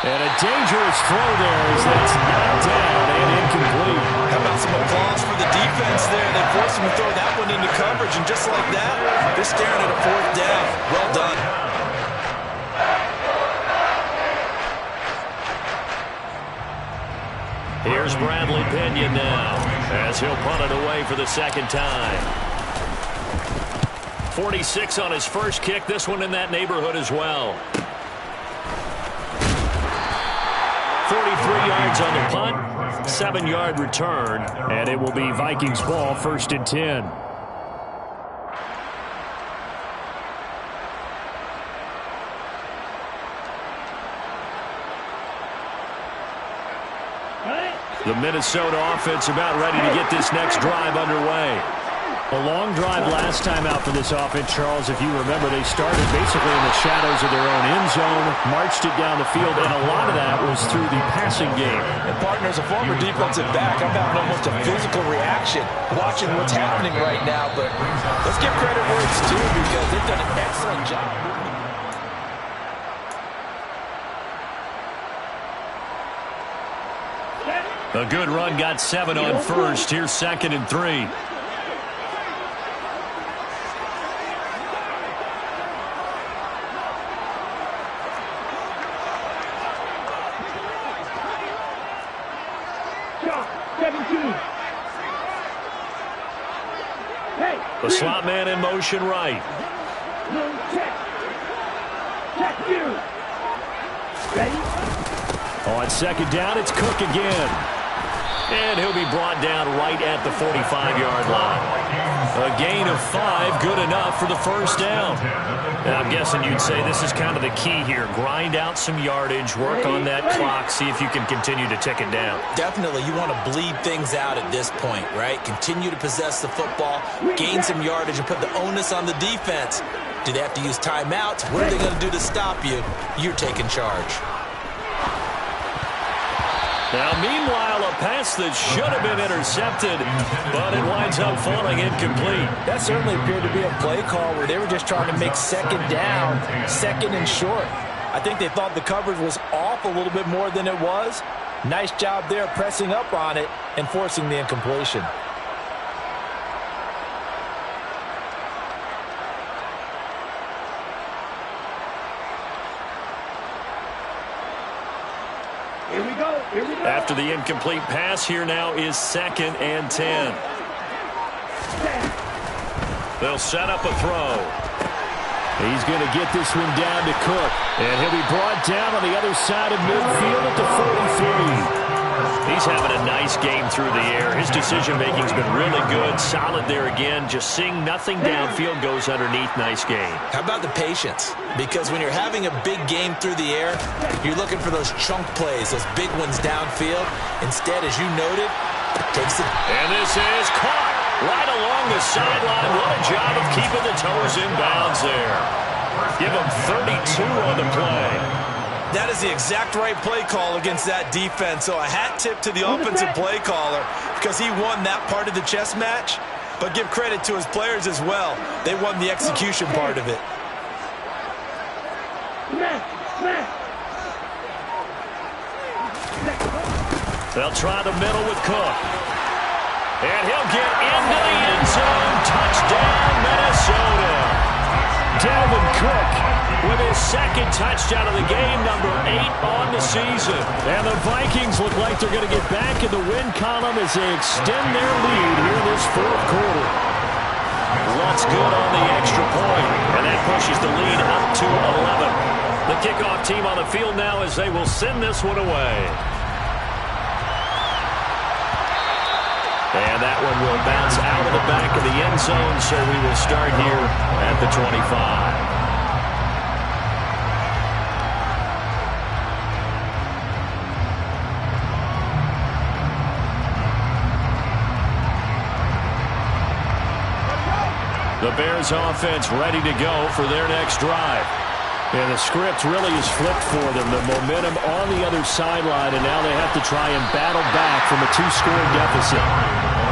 And a dangerous throw there as that's knocked down and incomplete. How about some applause for the defense there? They forced him to throw that one into coverage, and just like that, they're staring at a fourth down. Well done. Here's Bradley Pinion now as he'll punt it away for the second time. 46 on his first kick. This one in that neighborhood as well. 43 yards on the punt, 7-yard return, and it will be Vikings ball, 1st and 10. The Minnesota offense about ready to get this next drive underway. A long drive last time out for this offense, Charles. If you remember, they started basically in the shadows of their own end zone, marched it down the field, and a lot of that was through the passing game. And partner, as a former defensive back, I'm having almost a physical reaction watching what's happening right now. But let's give credit where it's due because they've done an excellent job. A good run, got 7 on first. Here's 2nd and 3. The slot man in motion right. On 2nd down, it's Cook again. And he'll be brought down right at the 45-yard line. A gain of 5, good enough for the first down. And I'm guessing you'd say this is kind of the key here. Grind out some yardage, work on that clock, see if you can continue to tick it down. Definitely, you want to bleed things out at this point, right? Continue to possess the football, gain some yardage, and put the onus on the defense. Do they have to use timeouts? What are they going to do to stop you? You're taking charge. Now, meanwhile, a pass that should have been intercepted, but it winds up falling incomplete. That certainly appeared to be a play call where they were just trying to make 2nd down, 2nd and short. I think they thought the coverage was off a little bit more than it was. Nice job there pressing up on it and forcing the incompletion. After the incomplete pass, here now is 2nd and 10. They'll set up a throw. He's going to get this one down to Cook. And he'll be brought down on the other side of midfield at the 43. He's having a nice game through the air. His decision-making's been really good. Solid there again. Just seeing nothing downfield goes underneath. Nice game. How about the patience? Because when you're having a big game through the air, you're looking for those chunk plays, those big ones downfield. Instead, as you noted, takes it. And this is caught right along the sideline. What a job of keeping the toes in bounds there. Give him 32 on the play. That is the exact right play call against that defense. So a hat tip to the offensive play caller because he won that part of the chess match. But give credit to his players as well. They won the execution part of it. They'll try the middle with Cook. And he'll get into the end zone. Touchdown, Minnesota. Dalvin Cook with his 2nd touchdown of the game, number 8 on the season. And the Vikings look like they're going to get back in the win column as they extend their lead here this 4th quarter. What's good on the extra point, and that pushes the lead up to 11. The kickoff team on the field now as they will send this one away. And that one will bounce out of the back of the end zone, so we will start here at the 25. The Bears offense ready to go for their next drive. And the script really is flipped for them. The momentum on the other sideline, and now they have to try and battle back from a 2-score deficit.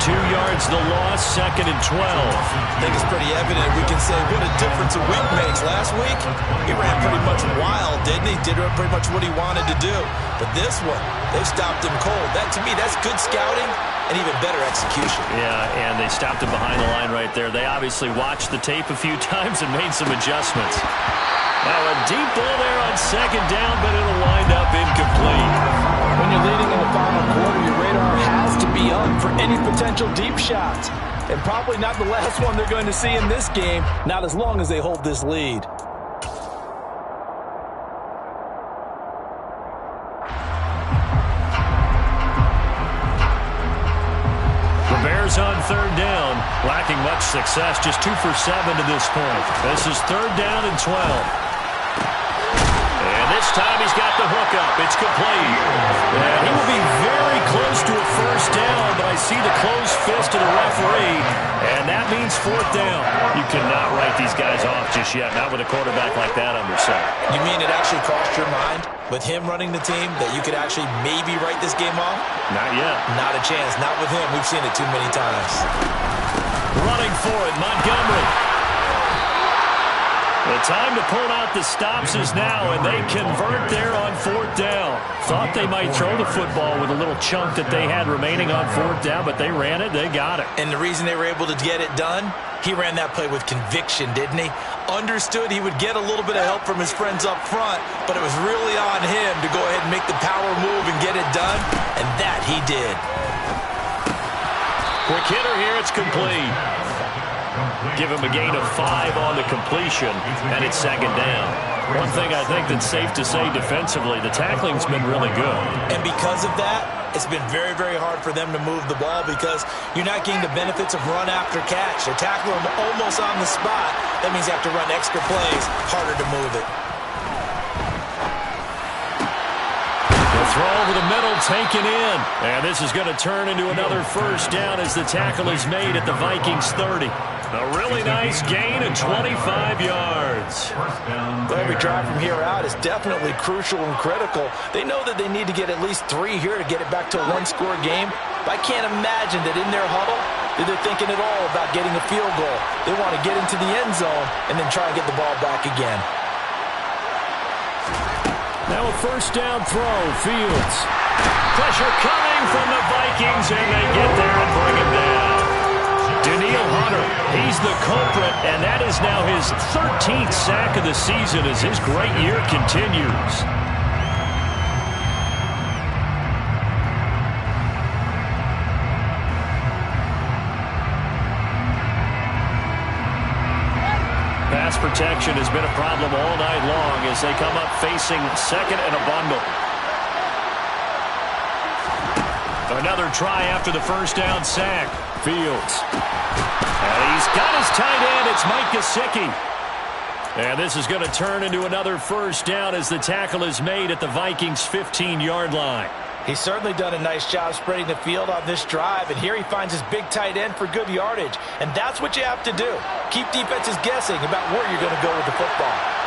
2 yards the loss, 2nd and 12. I think it's pretty evident. We can say what a difference a week makes. Last week, he ran pretty much wild, didn't he? Did pretty much what he wanted to do. But this one, they stopped him cold. That, to me, that's good scouting and even better execution. Yeah, and they stopped him behind the line right there. They obviously watched the tape a few times and made some adjustments. Now a deep ball there on 2nd down, but it'll wind up incomplete. When you're leading in the final quarter, your radar has to be up for any potential deep shots. And probably not the last one they're going to see in this game, not as long as they hold this lead. The Bears on 3rd down, lacking much success, just 2 for 7 to this point. This is 3rd down and 12. This time he's got the hook up. It's complete. And he will be very close to a first down, but I see the closed fist of the referee, and that means 4th down. You cannot write these guys off just yet, not with a quarterback like that under center. You mean it actually crossed your mind with him running the team that you could actually maybe write this game off? Not yet. Not a chance. Not with him. We've seen it too many times. Running for it, Montgomery. The time to pull out the stops is now, and they convert there on 4th down. Thought they might throw the football with a little chunk that they had remaining on 4th down, but they ran it, they got it. And the reason they were able to get it done, he ran that play with conviction, didn't he? Understood he would get a little bit of help from his friends up front, but it was really on him to go ahead and make the power move and get it done, and that he did. Quick hitter here, it's complete. Give him a gain of 5 on the completion, and it's 2nd down. One thing I think that's safe to say defensively, the tackling's been really good. And because of that, it's been very, very hard for them to move the ball because you're not getting the benefits of run after catch. They tackle him almost on the spot. That means you have to run extra plays, harder to move it. Throw over the middle, taken in. And this is going to turn into another first down as the tackle is made at the Vikings 30. A really nice gain and 25 yards. Well, every drive from here out is definitely crucial and critical. They know that they need to get at least 3 here to get it back to a 1-score game. But I can't imagine that in their huddle that they're thinking at all about getting a field goal. They want to get into the end zone and then try and get the ball back again. Now a first down throw, Fields. Pressure coming from the Vikings, and they get there and bring him down. Daniil Hunter, he's the culprit, and that is now his 13th sack of the season as his great year continues. Pass protection has been a problem all night long as they come up facing 2nd and a bundle. Another try after the first down sack. Fields. And he's got his tight end. It's Mike Gesicki. And this is going to turn into another first down as the tackle is made at the Vikings' 15-yard line. He's certainly done a nice job spreading the field on this drive, and here he finds his big tight end for good yardage. And that's what you have to do. Keep defenses guessing about where you're going to go with the football.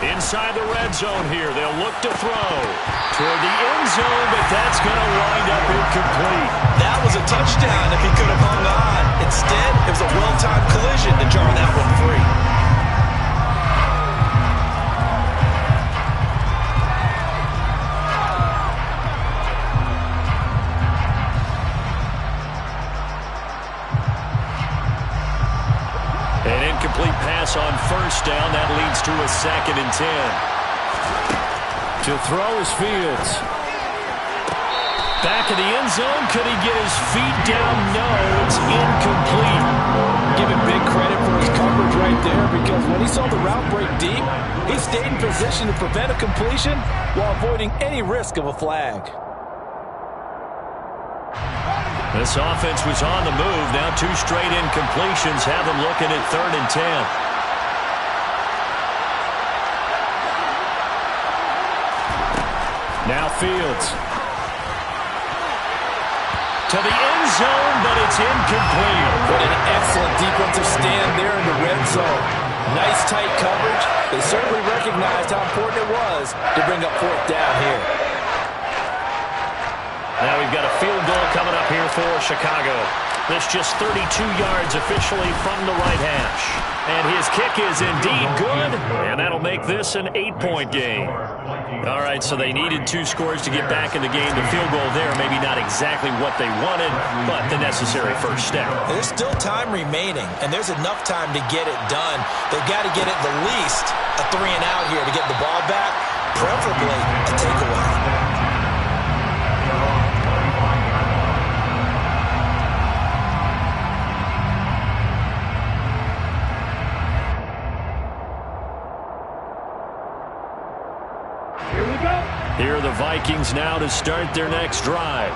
Inside the red zone here, they'll look to throw toward the end zone, but that's going to wind up incomplete. That was a touchdown if he could have hung on. Instead, it was a well-timed collision to jar that one free. An incomplete pass on first down. That leads to a 2nd and 10. To throw is Fields. Back of the end zone. Could he get his feet down? No, it's incomplete. Give him big credit for his coverage right there because when he saw the route break deep, he stayed in position to prevent a completion while avoiding any risk of a flag. This offense was on the move. Now 2 straight incompletions have them looking at 3rd and 10. Now Fields. To the end zone, but it's incomplete. What an excellent defensive stand there in the red zone. Nice tight coverage. They certainly recognized how important it was to bring up fourth down here. Now we've got a field goal coming up here for Chicago. This just 32 yards officially from the right hash. And his kick is indeed good, and that'll make this an 8-point game. All right, so they needed 2 scores to get back in the game. The field goal there, maybe not exactly what they wanted, but the necessary first step. There's still time remaining, and there's enough time to get it done. They've got to get it the least a 3-and-out here to get the ball back, preferably a takeaway. Here are the Vikings now to start their next drive.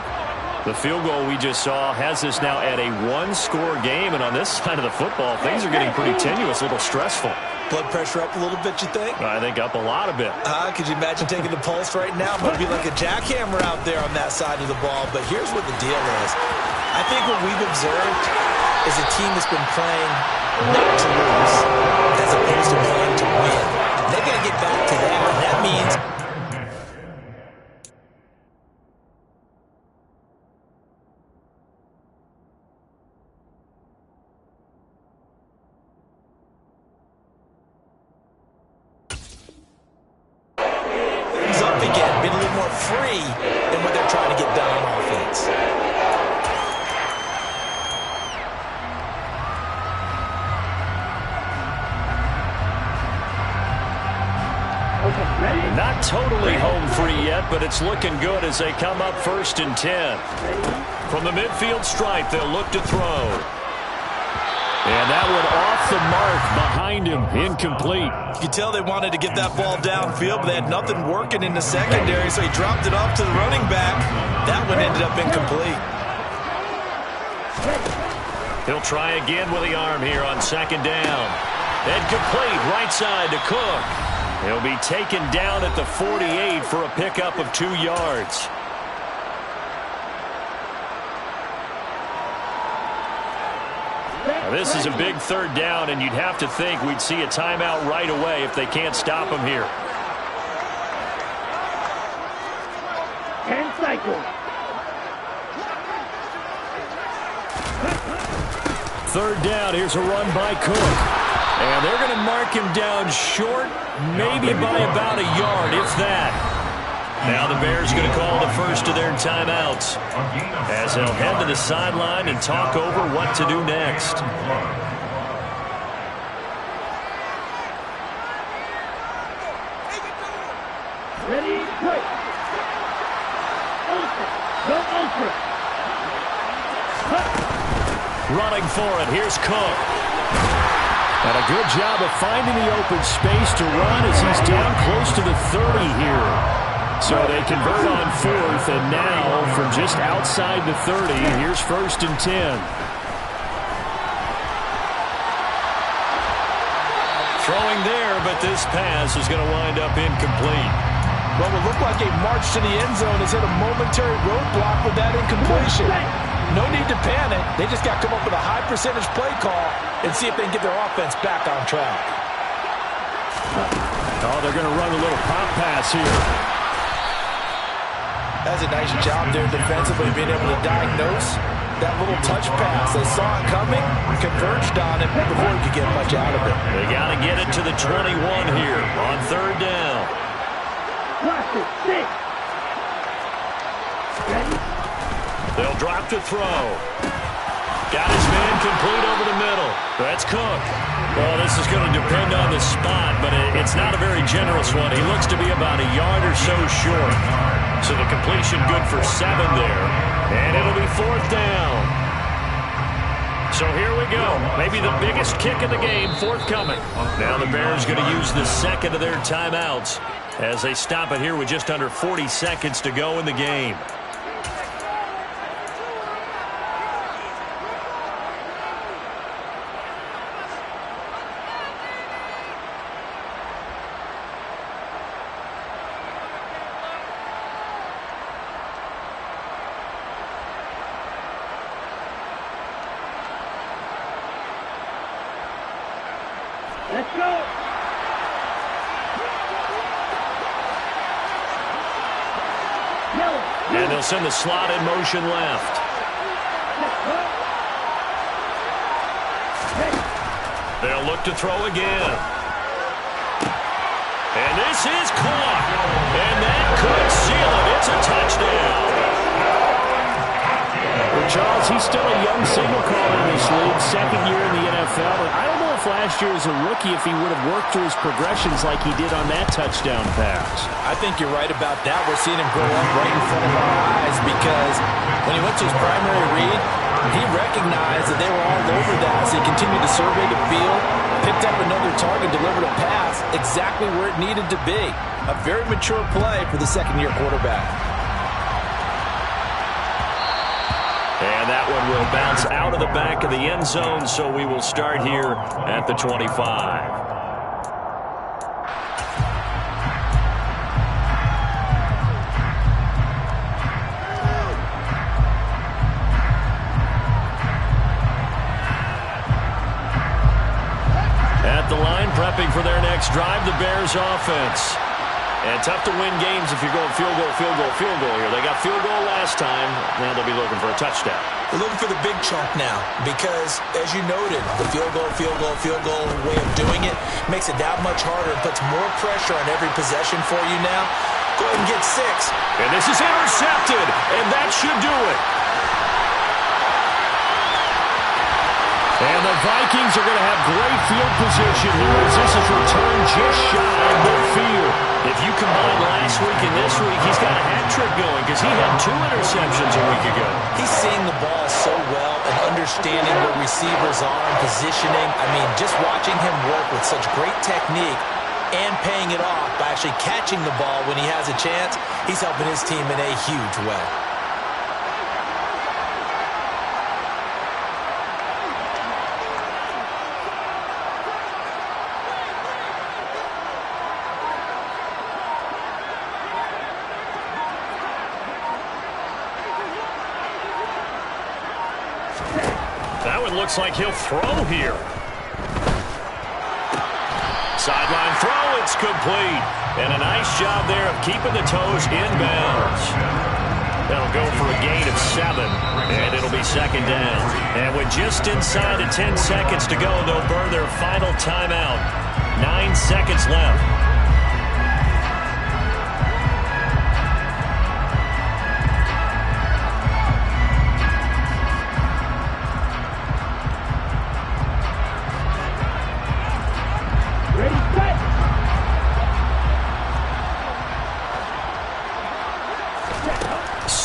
The field goal we just saw has us now at a 1-score game, and on this side of the football, things are getting pretty tenuous, a little stressful. Blood pressure up a little bit, you think? I think up a lot of it. Could you imagine taking the pulse right now? Might be like a jackhammer out there on that side of the ball, but here's what the deal is. I think what we've observed is a team that's been playing not to lose as opposed to playing to win. They've got to get back to that, and that means free than what they're trying to get done on offense. Not totally home free yet, but it's looking good as they come up 1st and 10. From the midfield stripe, they'll look to throw. And that one off the mark behind him, incomplete. You could tell they wanted to get that ball downfield, but they had nothing working in the secondary, so he dropped it off to the running back. That one ended up incomplete. He'll try again with the arm here on 2nd down. Incomplete, right side to Cook. He'll be taken down at the 48 for a pickup of 2 yards. Now, this is a big 3rd down, and you'd have to think we'd see a timeout right away if they can't stop him here. 10 cycles. 3rd down, here's a run by Cook. And they're going to mark him down short, maybe by about a yard, if that. Now the Bears going to call the first of their timeouts as they'll head to the sideline and talk over what to do next. Ready, quick. Go ultra. Running for it, here's Cook. And a good job of finding the open space to run as he's down close to the 30 here. So they convert on 4th, and now from just outside the 30, here's 1st and 10. Throwing there, but this pass is going to wind up incomplete. What would look like a march to the end zone has hit a momentary roadblock with that incompletion. No need to panic. They just got to come up with a high percentage play call and see if they can get their offense back on track. Oh, they're going to run a little pop pass here. That's a nice job there defensively, being able to diagnose that little touch pass. They saw it coming, converged on it before he could get much out of it. They got to get it to the 21 here on 3rd down. They'll drop to throw. Got his man complete over the middle. That's Cook. Well, this is going to depend on the spot, but it's not a very generous one. He looks to be about a yard or so short. So the completion good for 7 there. And it'll be 4th down. So here we go. Maybe the biggest kick of the game forthcoming. Now the Bears going to use the 2nd of their timeouts as they stop it here with just under 40 seconds to go in the game. Let's go. And they'll send the slot in motion left. They'll look to throw again. And this is caught. And that could seal it. It's a touchdown. Well, Charles, he's still a young signal caller in this league, second year in the NFL. And I don't know if last year as a rookie, if he would have worked through his progressions like he did on that touchdown pass. I think you're right about that. We're seeing him grow up right in front of our eyes because when he went to his primary read, he recognized that they were all over that, so he continued to survey the field, picked up another target, delivered a pass exactly where it needed to be. A very mature play for the second-year quarterback. And that one will bounce out of the back of the end zone, so we will start here at the 25. At the line, prepping for their next drive, the Bears offense. And tough to win games if you're going field goal, field goal, field goal here. They got field goal last time. Now they'll be looking for a touchdown. They're looking for the big chunk now because, as you noted, the field goal way of doing it makes it that much harder and puts more pressure on every possession for you now. Go ahead and get 6. And this is intercepted, and that should do it. And the Vikings are going to have great field position here as this is returned just shy of midfield. If you combine last week and this week, he's got a hat trick going because he had 2 interceptions a week ago. He's seeing the ball so well and understanding where receivers are and positioning. I mean, just watching him work with such great technique and paying it off by actually catching the ball when he has a chance, he's helping his team in a huge way. That one looks like he'll throw here. Sideline throw, it's complete. And a nice job there of keeping the toes inbounds. That'll go for a gain of 7, and it'll be second down. And with just inside of 10 seconds to go, they'll burn their final timeout. 9 seconds left.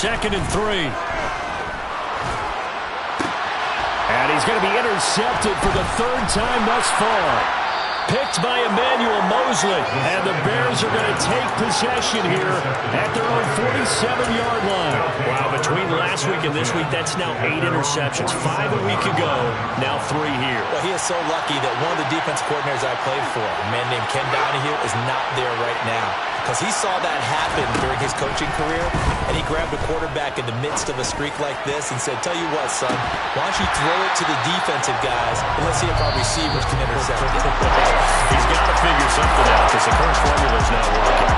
Second and 3. And he's going to be intercepted for the 3rd time thus far. Picked by Emmanuel Mosley. And the Bears are going to take possession here at their own 47-yard line. Wow, between last week and this week, that's now 8 interceptions. 5 a week ago, now 3 here. Well, he is so lucky that one of the defense coordinators I played for, a man named Ken Donahue, is not there right now. Because he saw that happen during his coaching career, and he grabbed a quarterback in the midst of a streak like this and said, tell you what, son, why don't you throw it to the defensive guys, and let's see if our receivers can intercept it. He's got to figure something out because the current formula's not working.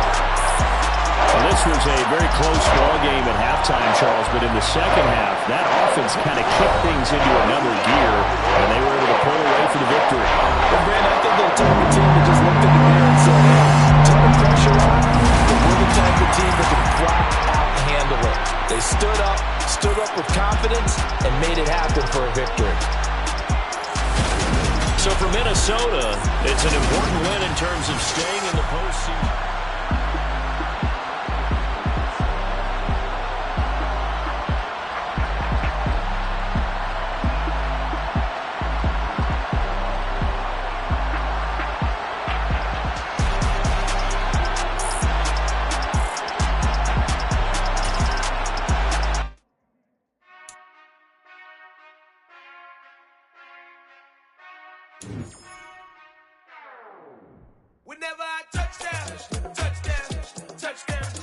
Well, this was a very close ball game at halftime, Charles, but in the second half, that offense kind of kicked things into another gear, and they were able to pull away for the victory. Well, Brandon, I think they're the type of team that just looked in the mirror and said, hey, ton of pressure on, but we're the type of team that can flat out handle it. They stood up with confidence, and made it happen for a victory. So for Minnesota, it's an important win in terms of staying in the postseason. Whenever I touch down, touch down, touch down.